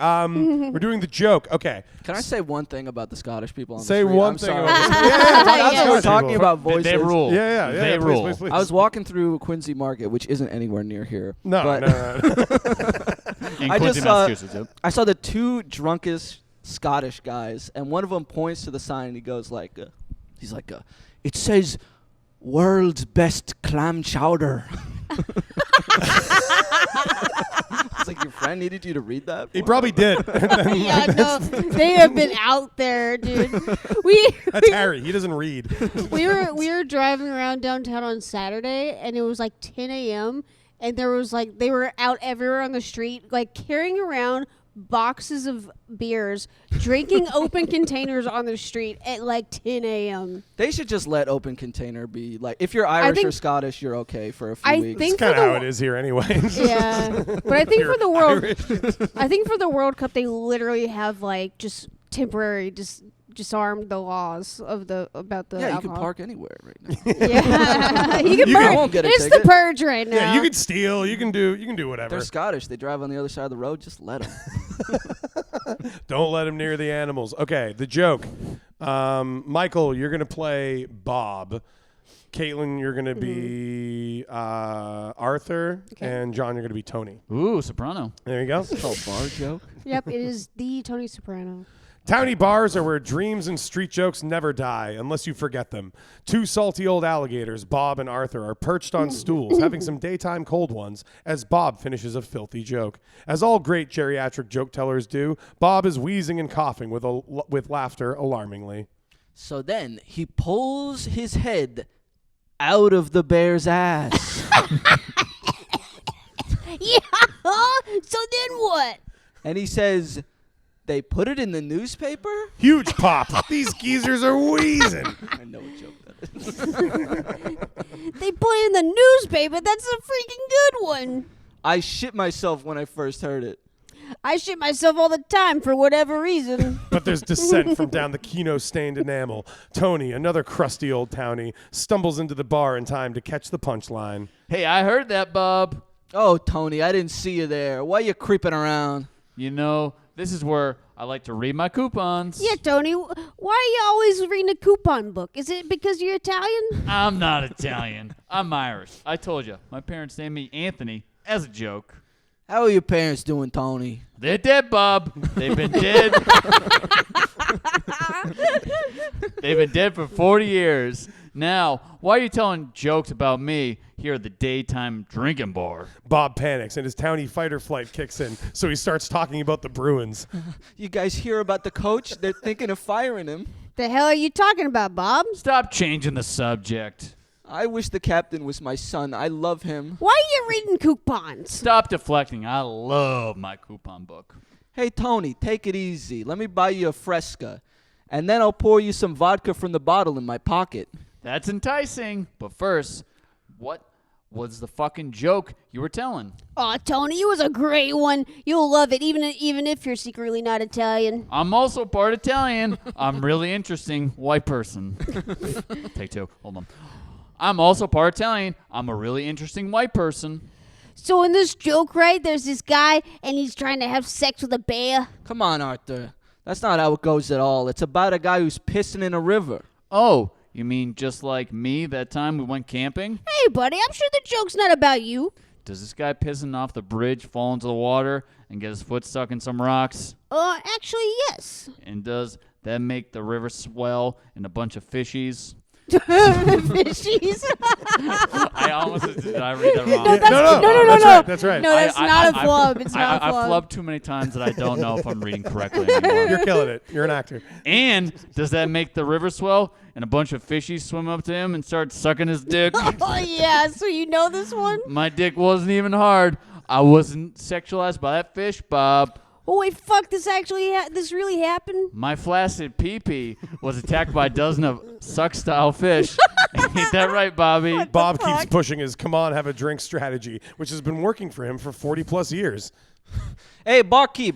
We're doing the joke. Okay. Can I say one thing about the Scottish people on the Say street? one I'm thing sorry. about this. Now that Yeah. we're talking about voices. They rule. Yeah. They Please, rule. please. I was walking through Quincy Market, which isn't anywhere near here. No. In I Quincy, just saw- Massachusetts. Yep. I saw the 2 drunkest Scottish guys, and one of them points to the sign and he goes like, he's like, it says world's best clam chowder. It's like your friend needed you to read that? He probably did. Yeah, no, they have been out there, dude. That's Harry. He doesn't read. we were driving around downtown on Saturday, and it was like 10 a.m. and there was like they were out everywhere on the street, like carrying around boxes of beers, drinking open containers on the street at like 10 a.m. They should just let open container be like, if you're Irish or Scottish, you're okay for a few I weeks. think It's kind of how it is here anyway. Yeah, but I think for the world, Irish. I think for the World Cup, they literally have like just temporary disarmed the laws of about the Yeah, you alcohol. can park anywhere right now. Yeah, you can You purge. I won't get a It's ticket. the purge right now. Yeah, you can steal. You can do whatever. They're Scottish. They drive on the other side of the road. Just let them. Don't let him near the animals. Okay, the joke. Michael, you're going to play Bob. Caitlin, you're going to be Arthur. Okay. And John, you're going to be Tony. Ooh, soprano. There you go. It's called bar joke. Yep, it is the Tony Soprano. Towny bars are where dreams and street jokes never die unless you forget them. 2 salty old alligators, Bob and Arthur, are perched on stools, having some daytime cold ones, as Bob finishes a filthy joke. As all great geriatric joke tellers do, Bob is wheezing and coughing with laughter alarmingly. So then he pulls his head out of the bear's ass. Yeah. So then what? And he says, they put it in the newspaper? Huge pop. These geezers are wheezing. I know what joke that is. They put it in the newspaper. That's a freaking good one. I shit myself when I first heard it. I shit myself all the time for whatever reason. But there's dissent from down the Kino-stained enamel. Tony, another crusty old townie, stumbles into the bar in time to catch the punchline. Hey, I heard that, Bob. Oh, Tony, I didn't see you there. Why you creeping around? You know, this is where I like to read my coupons. Yeah, Tony, why are you always reading a coupon book? Is it because you're Italian? I'm not Italian. I'm Irish. I told you. My parents named me Anthony as a joke. How are your parents doing, Tony? They're dead, Bob. They've been dead. They've been dead for 40 years. Now, why are you telling jokes about me here at the daytime drinking bar? Bob panics and his townie fight or flight kicks in, so he starts talking about the Bruins. You guys hear about the coach? They're thinking of firing him. The hell are you talking about, Bob? Stop changing the subject. I wish the captain was my son. I love him. Why are you reading coupons? Stop deflecting. I love my coupon book. Hey, Tony, take it easy. Let me buy you a Fresca, and then I'll pour you some vodka from the bottle in my pocket. That's enticing. But first, what was the fucking joke you were telling? Aw, Tony, it was a great one. You'll love it, even if you're secretly not Italian. I'm also part Italian. I'm really interesting white person. Take two. Hold on. I'm also part Italian. I'm a really interesting white person. So in this joke, right, there's this guy, and he's trying to have sex with a bear. Come on, Arthur. That's not how it goes at all. It's about a guy who's pissing in a river. Oh, you mean just like me that time we went camping? Hey, buddy, I'm sure the joke's not about you. Does this guy pissing off the bridge fall into the water and get his foot stuck in some rocks? Actually, yes. And does that make the river swell and a bunch of fishies? Fishies. I almost did I read that wrong? No. That's right. No, that's not a flub. It's not a I flub. flubbed too many times that I don't know if I'm reading correctly anymore. You're killing it. You're an actor. And does that make the river swell and a bunch of fishies swim up to him and start sucking his dick? Oh, yeah, so you know this one? My dick wasn't even hard. I wasn't sexualized by that fish, Bob. Oh, wait, fuck, this really happened? My flaccid pee-pee was attacked by a dozen of suck-style fish. Ain't that right, Bobby? Bob keeps pushing his come on, have a drink strategy, which has been working for him for 40 plus years. Hey, barkeep,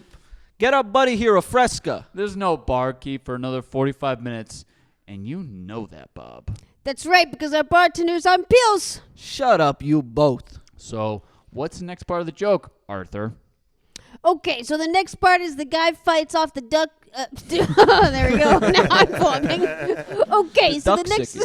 get our buddy here a Fresca. There's no barkeep for another 45 minutes, and you know that, Bob. That's right, because our bartender's on pills. Shut up, you both. So, what's the next part of the joke, Arthur? Okay, so the next part is the guy fights off the duck. There we go. Now I'm plumbing. Okay, so the next.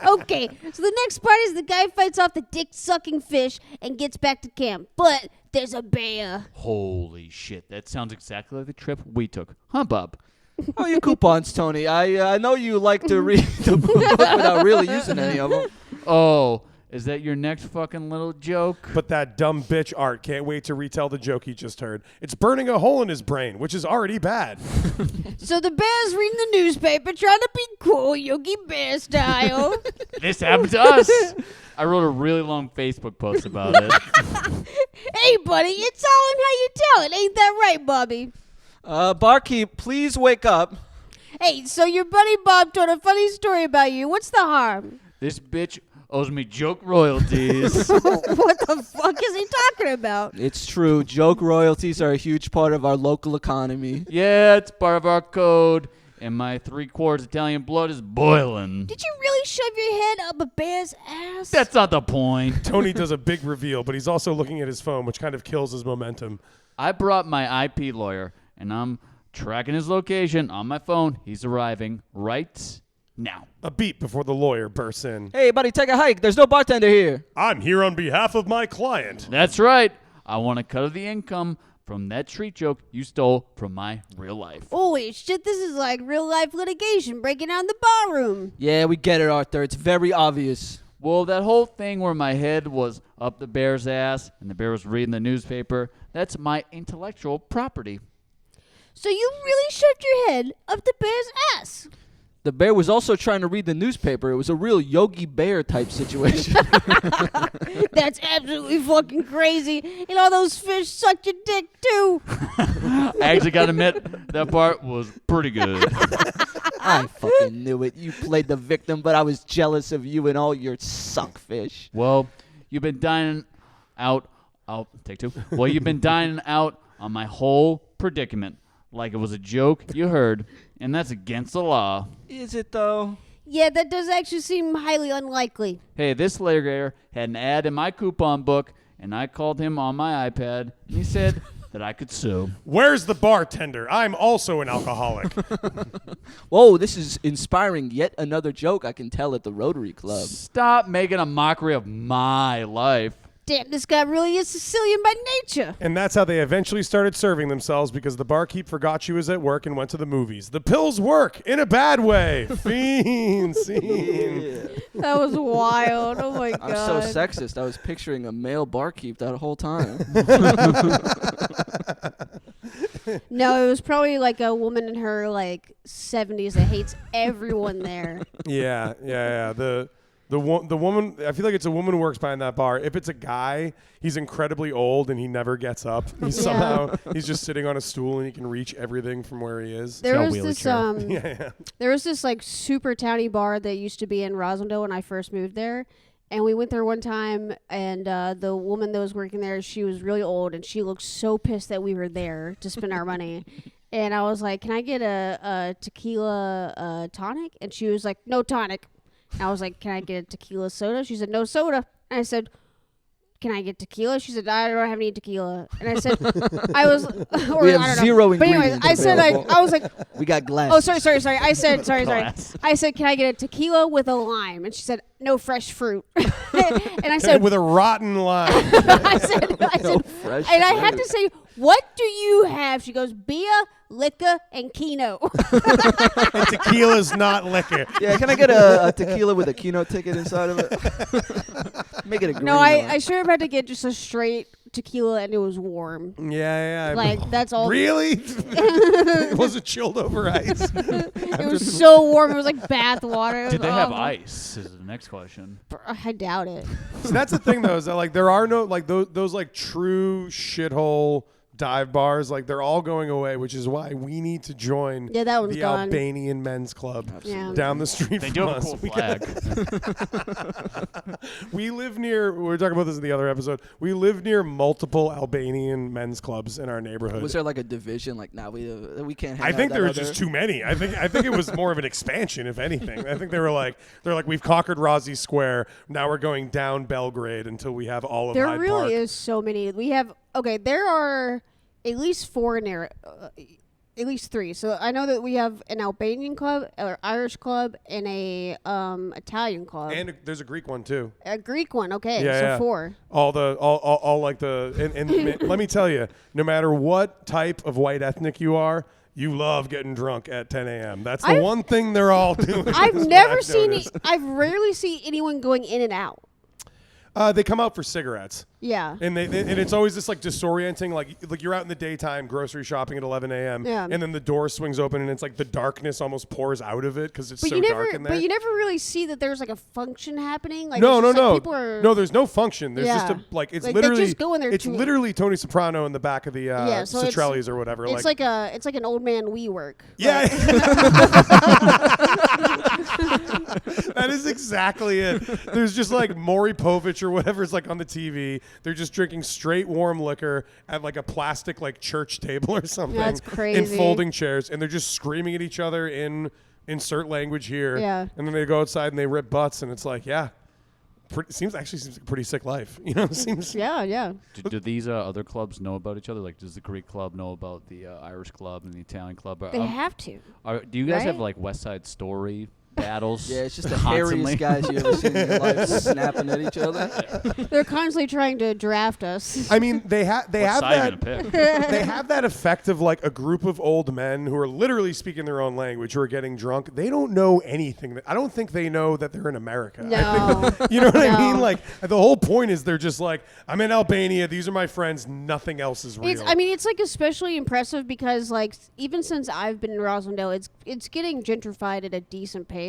Okay, so the next part is the guy fights off the dick-sucking fish and gets back to camp. But there's a bear. Holy shit, that sounds exactly like the trip we took. Huh, Bob? Oh, your coupons, Tony. I know you like to read the book without really using any of them. Oh, is that your next fucking little joke? But that dumb bitch Art can't wait to retell the joke he just heard. It's burning a hole in his brain, which is already bad. So the bear's reading the newspaper, trying to be cool, Yogi Bear style. This happened to us. I wrote a really long Facebook post about it. Hey, buddy, it's all in how you tell it. Ain't that right, Bobby? Barkeep, please wake up. Hey, so your buddy Bob told a funny story about you. What's the harm? This bitch owes me joke royalties. What the fuck is he talking about? It's true. Joke royalties are a huge part of our local economy. Yeah, it's part of our code. And my 3/4 Italian blood is boiling. Did you really shove your head up a bear's ass? That's not the point. Tony does a big reveal, but he's also looking at his phone, which kind of kills his momentum. I brought my IP lawyer, and I'm tracking his location on my phone. He's arriving right now. A beat before the lawyer bursts in. Hey, buddy, take a hike. There's no bartender here. I'm here on behalf of my client. That's right. I want a cut of the income from that street joke you stole from my real life. Holy shit, this is like real life litigation breaking down the barroom. Yeah, we get it, Arthur. It's very obvious. Well, that whole thing where my head was up the bear's ass and the bear was reading the newspaper, that's my intellectual property. So you really shoved your head up the bear's ass? The bear was also trying to read the newspaper. It was a real Yogi Bear type situation. That's absolutely fucking crazy. And all those fish sucked your dick too. I actually got to admit, that part was pretty good. I fucking knew it. You played the victim, but I was jealous of you and all your suckfish. Well, you've been dining out Oh, take two. Well, you've been dining out on my whole predicament like it was a joke you heard, and that's against the law. Is it though? Yeah, that does actually seem highly unlikely. Hey, this litigator had an ad in my coupon book, and I called him on my iPad, and he said that I could sue. Where's the bartender? I'm also an alcoholic. Whoa, this is inspiring yet another joke I can tell at the Rotary Club. Stop making a mockery of my life. Damn, this guy really is Sicilian by nature. And that's how they eventually started serving themselves because the barkeep forgot she was at work and went to the movies. The pills work in a bad way. Fiend scene. Yeah. That was wild. Oh my god. I'm so sexist. I was picturing a male barkeep that whole time. No, it was probably like a woman in her like 70s that hates everyone there. Yeah. The woman, I feel like it's a woman who works behind that bar. If it's a guy, he's incredibly old and he never gets up. He's just sitting on a stool and he can reach everything from where he is. There a was this there was this like super towny bar that used to be in Rosendale when I first moved there. And we went there one time, and the woman that was working there, she was really old, and she looked so pissed that we were there to spend our money. And I was like, can I get a tequila tonic? And she was like, no tonic. And I was like, can I get a tequila soda? She said, no soda. And I said, can I get tequila? She said, I don't have any tequila. And I said, We have zero But anyways, ingredients I said, available. I was like, We got glass. oh, sorry. I said, sorry. Glass. I said, can I get a tequila with a lime? And she said, no fresh fruit. And I said, with a rotten line. I said, fresh and I had fruit. to say, what do you have? She goes, beer, liquor, and Keno. And tequila's not liquor. Yeah, can I get a tequila with a Keno ticket inside of it? Make it a green No, one. I should have had to get just a straight tequila, and it was warm. Yeah. Like, that's all. Really? It wasn't chilled over ice. It was so warm. It was like bath water. Did they have ice? Is the next question. I doubt it. So that's the thing, though, is that like there are no like those like true shithole dive bars. Like they're all going away, which is why we need to join Yeah, that one's the gone. Albanian men's club Yeah. down the street They from do have a us. cool We flag. We live near. We were talking about this in the other episode. We live near multiple Albanian men's clubs in our neighborhood. Was there like a division? Like, nah, we can't hang I out think that there were other- just too many. I think it was more of an expansion, if anything. I think they're like we've conquered Rossi Square. Now we're going down Belgrade until we have all of There Hyde really Park. is so many. We have there are at least four in there, at least three. So I know that we have an Albanian club, or Irish club, and a Italian club, And there's a Greek one too. a Greek one. Okay, Yeah, so yeah. four. All like the and let me tell you, no matter what type of white ethnic you are, you love getting drunk at 10 a.m. That's the one thing they're all doing. I've is what never I've seen. noticed. I've rarely seen anyone going in and out. They come out for cigarettes. Yeah. And and it's always this like disorienting, like you're out in the daytime grocery shopping at 11 a.m. Yeah. And then the door swings open and it's like the darkness almost pours out of it because it's But so you never, dark in there. but you never really see that there's like a function happening. Like No. it's just, like, people are, No, there's no function. There's just Yeah. a like it's Like, they literally just go in there it's to- literally Tony Soprano in the back of the so it's- Citrellis or whatever. It's like an old man WeWork. yeah. That is exactly it. There's just like Maury Povich or whatever's like on the TV. They're just drinking straight warm liquor at like a plastic like church table or something. That's In crazy. folding chairs, and they're just screaming at each other in insert language here. Yeah. And then they go outside and they rip butts, and it's like, yeah, seems like a pretty sick life. You know, seems. Yeah. Do these other clubs know about each other? Like, does the Greek club know about the Irish club and the Italian club? They have to. Do you guys have Right? like West Side Story battles? Yeah, it's just the constantly? hairiest guys you ever seen in your life snapping at each other. They're constantly trying to draft us. I mean, they have What side that. you gonna pick? They have that effect of like a group of old men who are literally speaking their own language, who are getting drunk. They don't know anything. I don't think they know that they're in America. No. You know what I No. mean? Like the whole point is they're just like, I'm in Albania. These are my friends. Nothing else is real. It's like especially impressive because like even since I've been in Rosendale, it's getting gentrified at a decent pace.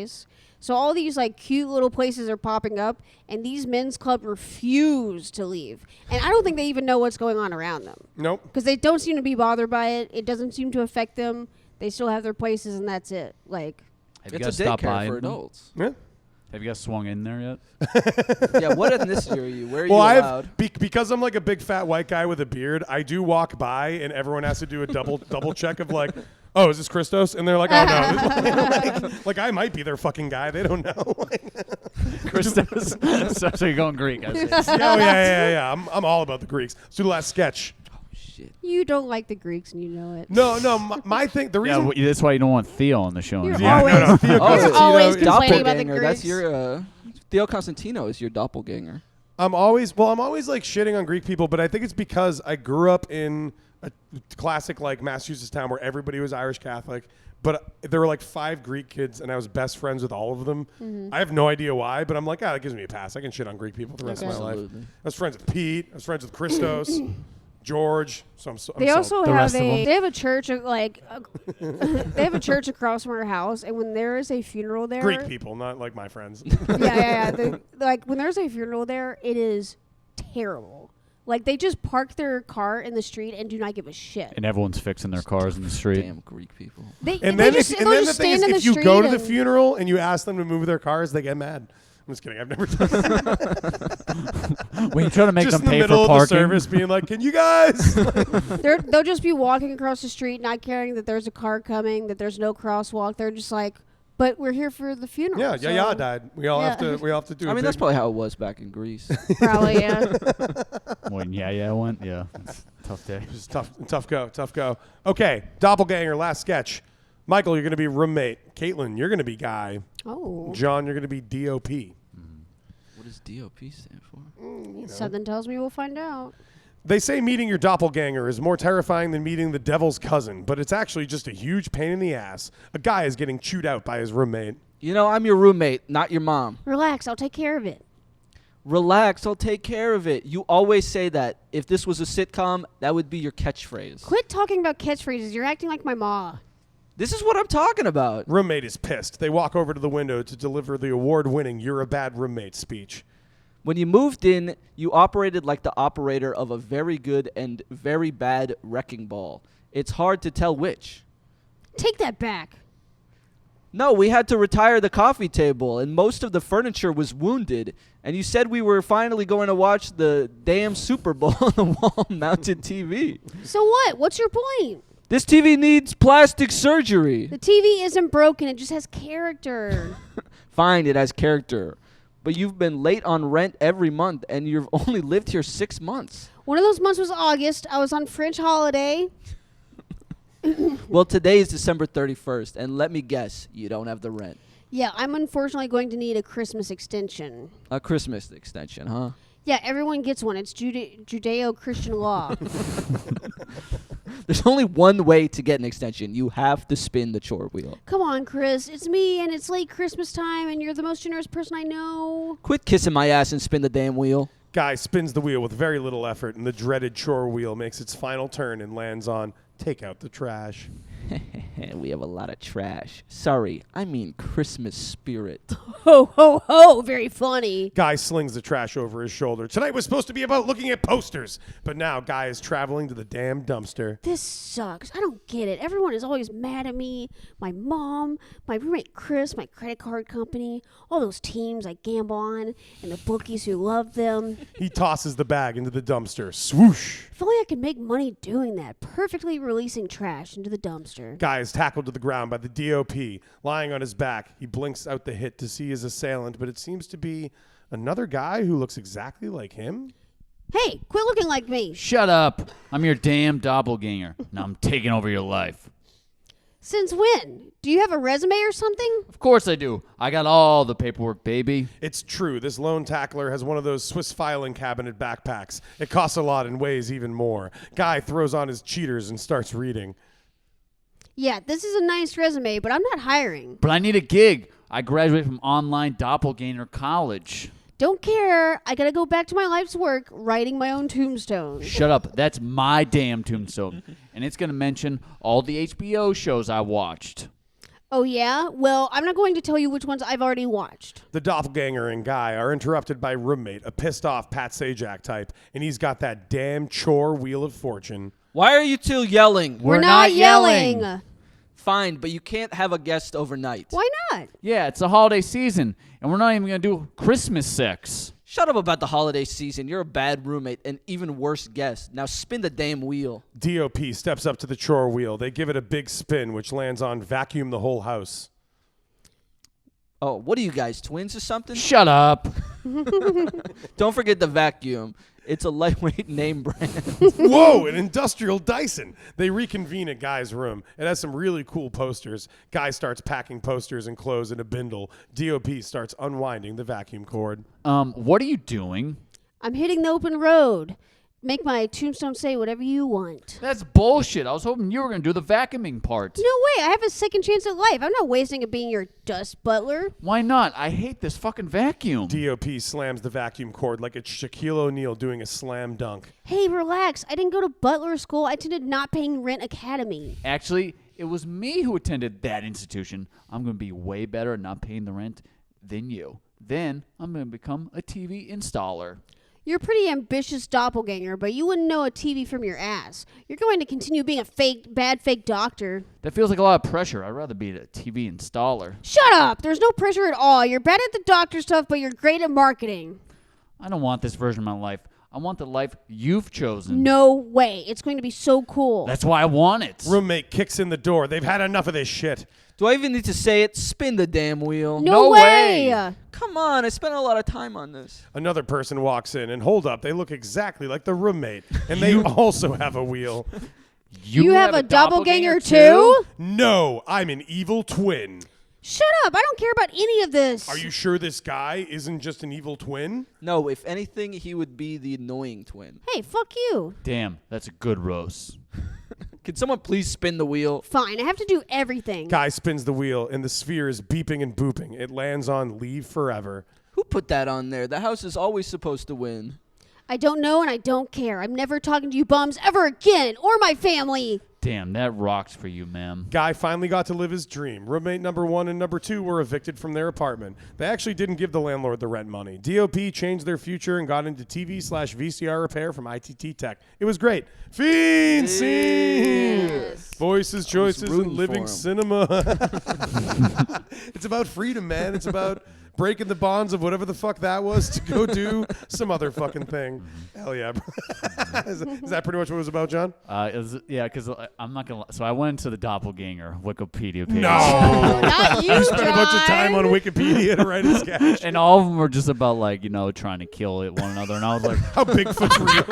So all these like cute little places are popping up, and these men's clubs refuse to leave. And I don't think they even know what's going on around them Nope. because they don't seem to be bothered by it. It doesn't seem to affect them. They still have their places, and that's it. Like Have you It's guys a stopped by? daycare for adults. Yeah. Have you guys swung in there yet? Yeah, what ethnicity are you? Where are Well, you I allowed? have because I'm like a big fat white guy with a beard. I do walk by, and everyone has to do a double check of like, oh, is this Christos? And they're like, oh no, like I might be their fucking guy. They don't know. Christos. So you're going Greek, I see. Yeah. I'm all about the Greeks. Let's do the last sketch. Shit. You don't like the Greeks, and you know it. No, my thing. The reason. That's why you don't want Theo on the show. You're Yeah, always, no, Theo Oh, you're Constantino always is- complaining about the Doppelganger. Greeks. That's your Theo Constantino is your doppelganger. I'm always like shitting on Greek people, but I think it's because I grew up in a classic like Massachusetts town where everybody was Irish Catholic, but there were like 5 Greek kids, and I was best friends with all of them. I have no idea why, but I'm like, that gives me a pass. I can shit on Greek people the rest of my life. Absolutely. I was friends with Pete. I was friends with Christos, George. So I'm They also The have rest of them. they have a church they have a church across from our house, and when there is a funeral there, Greek people, not like my friends. like when there's a funeral there, it is terrible. Like they just park their car in the street and do not give a shit. And everyone's fixing their cars in the street. Damn Greek people. They And they then, just, if, they'll and then the just thing is, stand in if the you street go to the and- funeral and you ask them to move their cars, they get mad. I'm just kidding. I've never done that. When you try to make Just them in the pay middle for of the parking. service being like, can you guys? they'll just be walking across the street, not caring that there's a car coming, that there's no crosswalk. They're just like, but we're here for the funeral. Yeah, so Yaya died. We all have Yeah. to do. I a mean, that's big- probably how it was back in Greece. Probably, yeah. When yeah went, yeah. It's a tough day. Just tough go. Okay, Doppelganger. Last sketch. Michael, you're going to be roommate. Caitlin, you're going to be guy. Oh, John, you're going to be DOP. What does DOP stand for? something tells me we'll find out. They say meeting your doppelganger is more terrifying than meeting the devil's cousin, but it's actually just a huge pain in the ass. A guy is getting chewed out by his roommate. You know, I'm your roommate, not your mom. Relax, I'll take care of it. Relax, I'll take care of it. You always say that. If this was a sitcom, that would be your catchphrase. Quit talking about catchphrases. You're acting like my ma. This is what I'm talking about. Roommate is pissed. They walk over to the window to deliver the award-winning "You're a bad roommate" speech. When you moved in, you operated like the operator of a very good and very bad wrecking ball. It's hard to tell which. Take that back. No, we had to retire the coffee table, and most of the furniture was wounded. And you said we were finally going to watch the damn Super Bowl on the wall-mounted TV. So what? What's your point? This TV needs plastic surgery. The TV isn't broken. It just has character. Fine, it has character. But you've been late on rent every month, and you've only lived here 6 months. One of those months was August. I was on French holiday. Well, today is December 31st, and let me guess, you don't have the rent. Yeah, I'm unfortunately going to need a Christmas extension. A Christmas extension, huh? Yeah, everyone gets one. It's Judeo-Christian law. There's only one way to get an extension. You have to spin the chore wheel. Come on, Chris. It's me, and it's late Christmas time, and you're the most generous person I know. Quit kissing my ass and spin the damn wheel. Guy spins the wheel with very little effort, and the dreaded chore wheel makes its final turn and lands on "Take out the trash." We have a lot of trash. Sorry, I mean Christmas spirit. Ho, ho, ho. Very funny. Guy slings the trash over his shoulder. Tonight was supposed to be about looking at posters, but now Guy is traveling to the damn dumpster. This sucks. I don't get it. Everyone is always mad at me. My mom, my roommate Chris, my credit card company, all those teams I gamble on, and the bookies who love them. He tosses the bag into the dumpster. Swoosh! If only I could make money doing that, perfectly releasing trash into the dumpster. Guy is tackled to the ground by the DOP. Lying on his back, he blinks out the hit to see his assailant, but it seems to be another guy who looks exactly like him. Hey, quit looking like me. Shut up. I'm your damn doppelganger. Now I'm taking over your life. Since when? Do you have a resume or something? Of course I do. I got all the paperwork, baby. It's true, this lone tackler has one of those Swiss filing cabinet backpacks. It costs a lot and weighs even more. Guy throws on his cheaters and starts reading. Yeah, this is a nice resume, but I'm not hiring. But I need a gig. I graduated from online doppelganger college. Don't care. I gotta go back to my life's work, writing my own tombstone. Shut up. That's my damn tombstone. And it's going to mention all the HBO shows I watched. Oh, yeah? Well, I'm not going to tell you which ones I've already watched. The doppelganger and Guy are interrupted by roommate, a pissed off Pat Sajak type, and he's got that damn chore wheel of fortune. Why are you two yelling? We're not yelling. Fine, but you can't have a guest overnight. Why not? Yeah, it's a holiday season, and we're not even going to do Christmas sex. Shut up about the holiday season. You're a bad roommate and even worse guest. Now spin the damn wheel. DOP steps up to the chore wheel. They give it a big spin, which lands on vacuum the whole house. Oh, what are you guys, twins or something? Shut up. Don't forget the vacuum. It's a lightweight name brand. Whoa, an industrial Dyson. They reconvene at Guy's room. It has some really cool posters. Guy starts packing posters and clothes in a bindle. DOP starts unwinding the vacuum cord. What are you doing? I'm hitting the open road. Make my tombstone say whatever you want. That's bullshit. I was hoping you were going to do the vacuuming part. No way. I have a second chance at life. I'm not wasting it being your dust butler. Why not? I hate this fucking vacuum. DOP slams the vacuum cord like it's Shaquille O'Neal doing a slam dunk. Hey, relax. I didn't go to butler school. I attended Not Paying Rent Academy. Actually, it was me who attended that institution. I'm going to be way better at not paying the rent than you. Then I'm going to become a TV installer. You're a pretty ambitious doppelganger, but you wouldn't know a TV from your ass. You're going to continue being a bad fake doctor. That feels like a lot of pressure. I'd rather be a TV installer. Shut up! There's no pressure at all. You're bad at the doctor stuff, but you're great at marketing. I don't want this version of my life. I want the life you've chosen. No way. It's going to be so cool. That's why I want it. Roommate kicks in the door. They've had enough of this shit. Do I even need to say it? Spin the damn wheel. No way! Come on, I spent a lot of time on this. Another person walks in, and hold up, they look exactly like the roommate, and they also have a wheel. You have a doppelganger too? No, I'm an evil twin. Shut up. I don't care about any of this. Are you sure this guy isn't just an evil twin? No, if anything, he would be the annoying twin. Hey, fuck you. Damn, that's a good roast. Can someone please spin the wheel? Fine, I have to do everything. Guy spins the wheel, and the sphere is beeping and booping. It lands on Leave Forever. Who put that on there? The house is always supposed to win. I don't know and I don't care. I'm never talking to you bums ever again, or my family. Damn, that rocks for you, ma'am. Guy finally got to live his dream. Roommate number 1 and number 2 were evicted from their apartment. They actually didn't give the landlord the rent money. DOP changed their future and got into TV/VCR repair from ITT Tech. It was great. Fiend scene! Yes. Voices, choices, and rooting living for 'em. cinema. It's about freedom, man. It's about breaking the bonds of whatever the fuck that was to go do some other fucking thing. Hell yeah. Is that pretty much what it was about, John? Yeah, because I'm not going to. So I went into the Doppelganger Wikipedia page. No. Not you, You spent a bunch of time on Wikipedia to write a sketch. And all of them were just about, like, trying to kill one another. And I was like, How Bigfoot's real.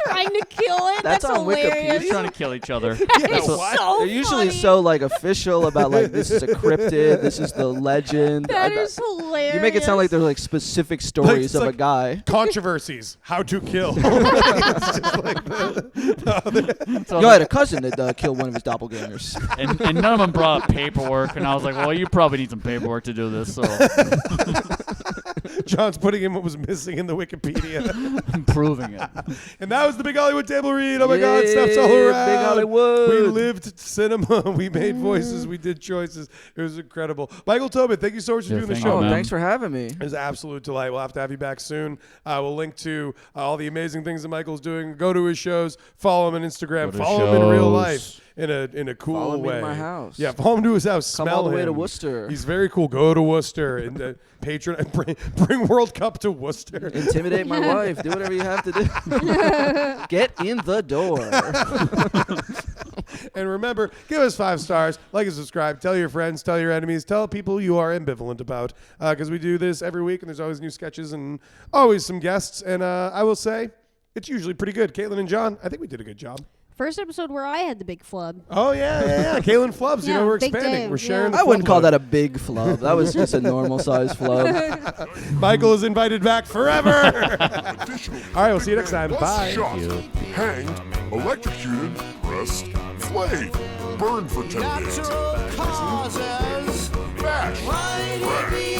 Trying to kill it? That's on hilarious. just trying to kill each other. It's what? so They're usually funny. so like official about like this is a cryptid, this is the legend. That is hilarious. You make it sound like there's like specific stories it's of a like- guy. Controversies. How to kill. It's just like So Yo, I had a cousin that killed one of his doppelgangers. and none of them brought up paperwork. And I was like, well, you probably need some paperwork to do this. So John's putting in what was missing in the Wikipedia. I'm proving it. And that was the Big Hollywood Table Read. Oh my God, Yeah, steps all around. Big Hollywood. We lived cinema. We made voices. We did choices. It was incredible. Michael Tobin, thank you so much for Yeah, doing the thank show. you, Oh, man. thanks for having me. It was an absolute delight. We'll have to have you back soon. We'll link to all the amazing things that Michael's doing. Go to his shows. Follow him on Instagram. Go to Follow him in real shows. life in a cool Follow me way. to my house. Yeah, follow him to his house. Come Smell all the way to him. Worcester. He's very cool. Go to Worcester and patron. Bring World Cup to Worcester. Intimidate my wife. Do whatever you have to do. Get in the door. And remember, give us 5 stars, like and subscribe, tell your friends, tell your enemies, tell people you are ambivalent about, because we do this every week, and there's always new sketches and always some guests. And I will say, it's usually pretty good. Caitlin and John, I think we did a good job. First episode where I had the big flub. Oh, yeah. Caitlin Flubs, you Yeah, know, we're big expanding. day, We're sharing yeah. the I wouldn't flub call load. that a big flub. That was just a normal size flub. Michael is invited back forever. Officially. All right, we'll see you next time. Was Bye. shot, hanged, electrocuted, pressed, flayed, burned for 10 days. Natural causes. Bash, Why did we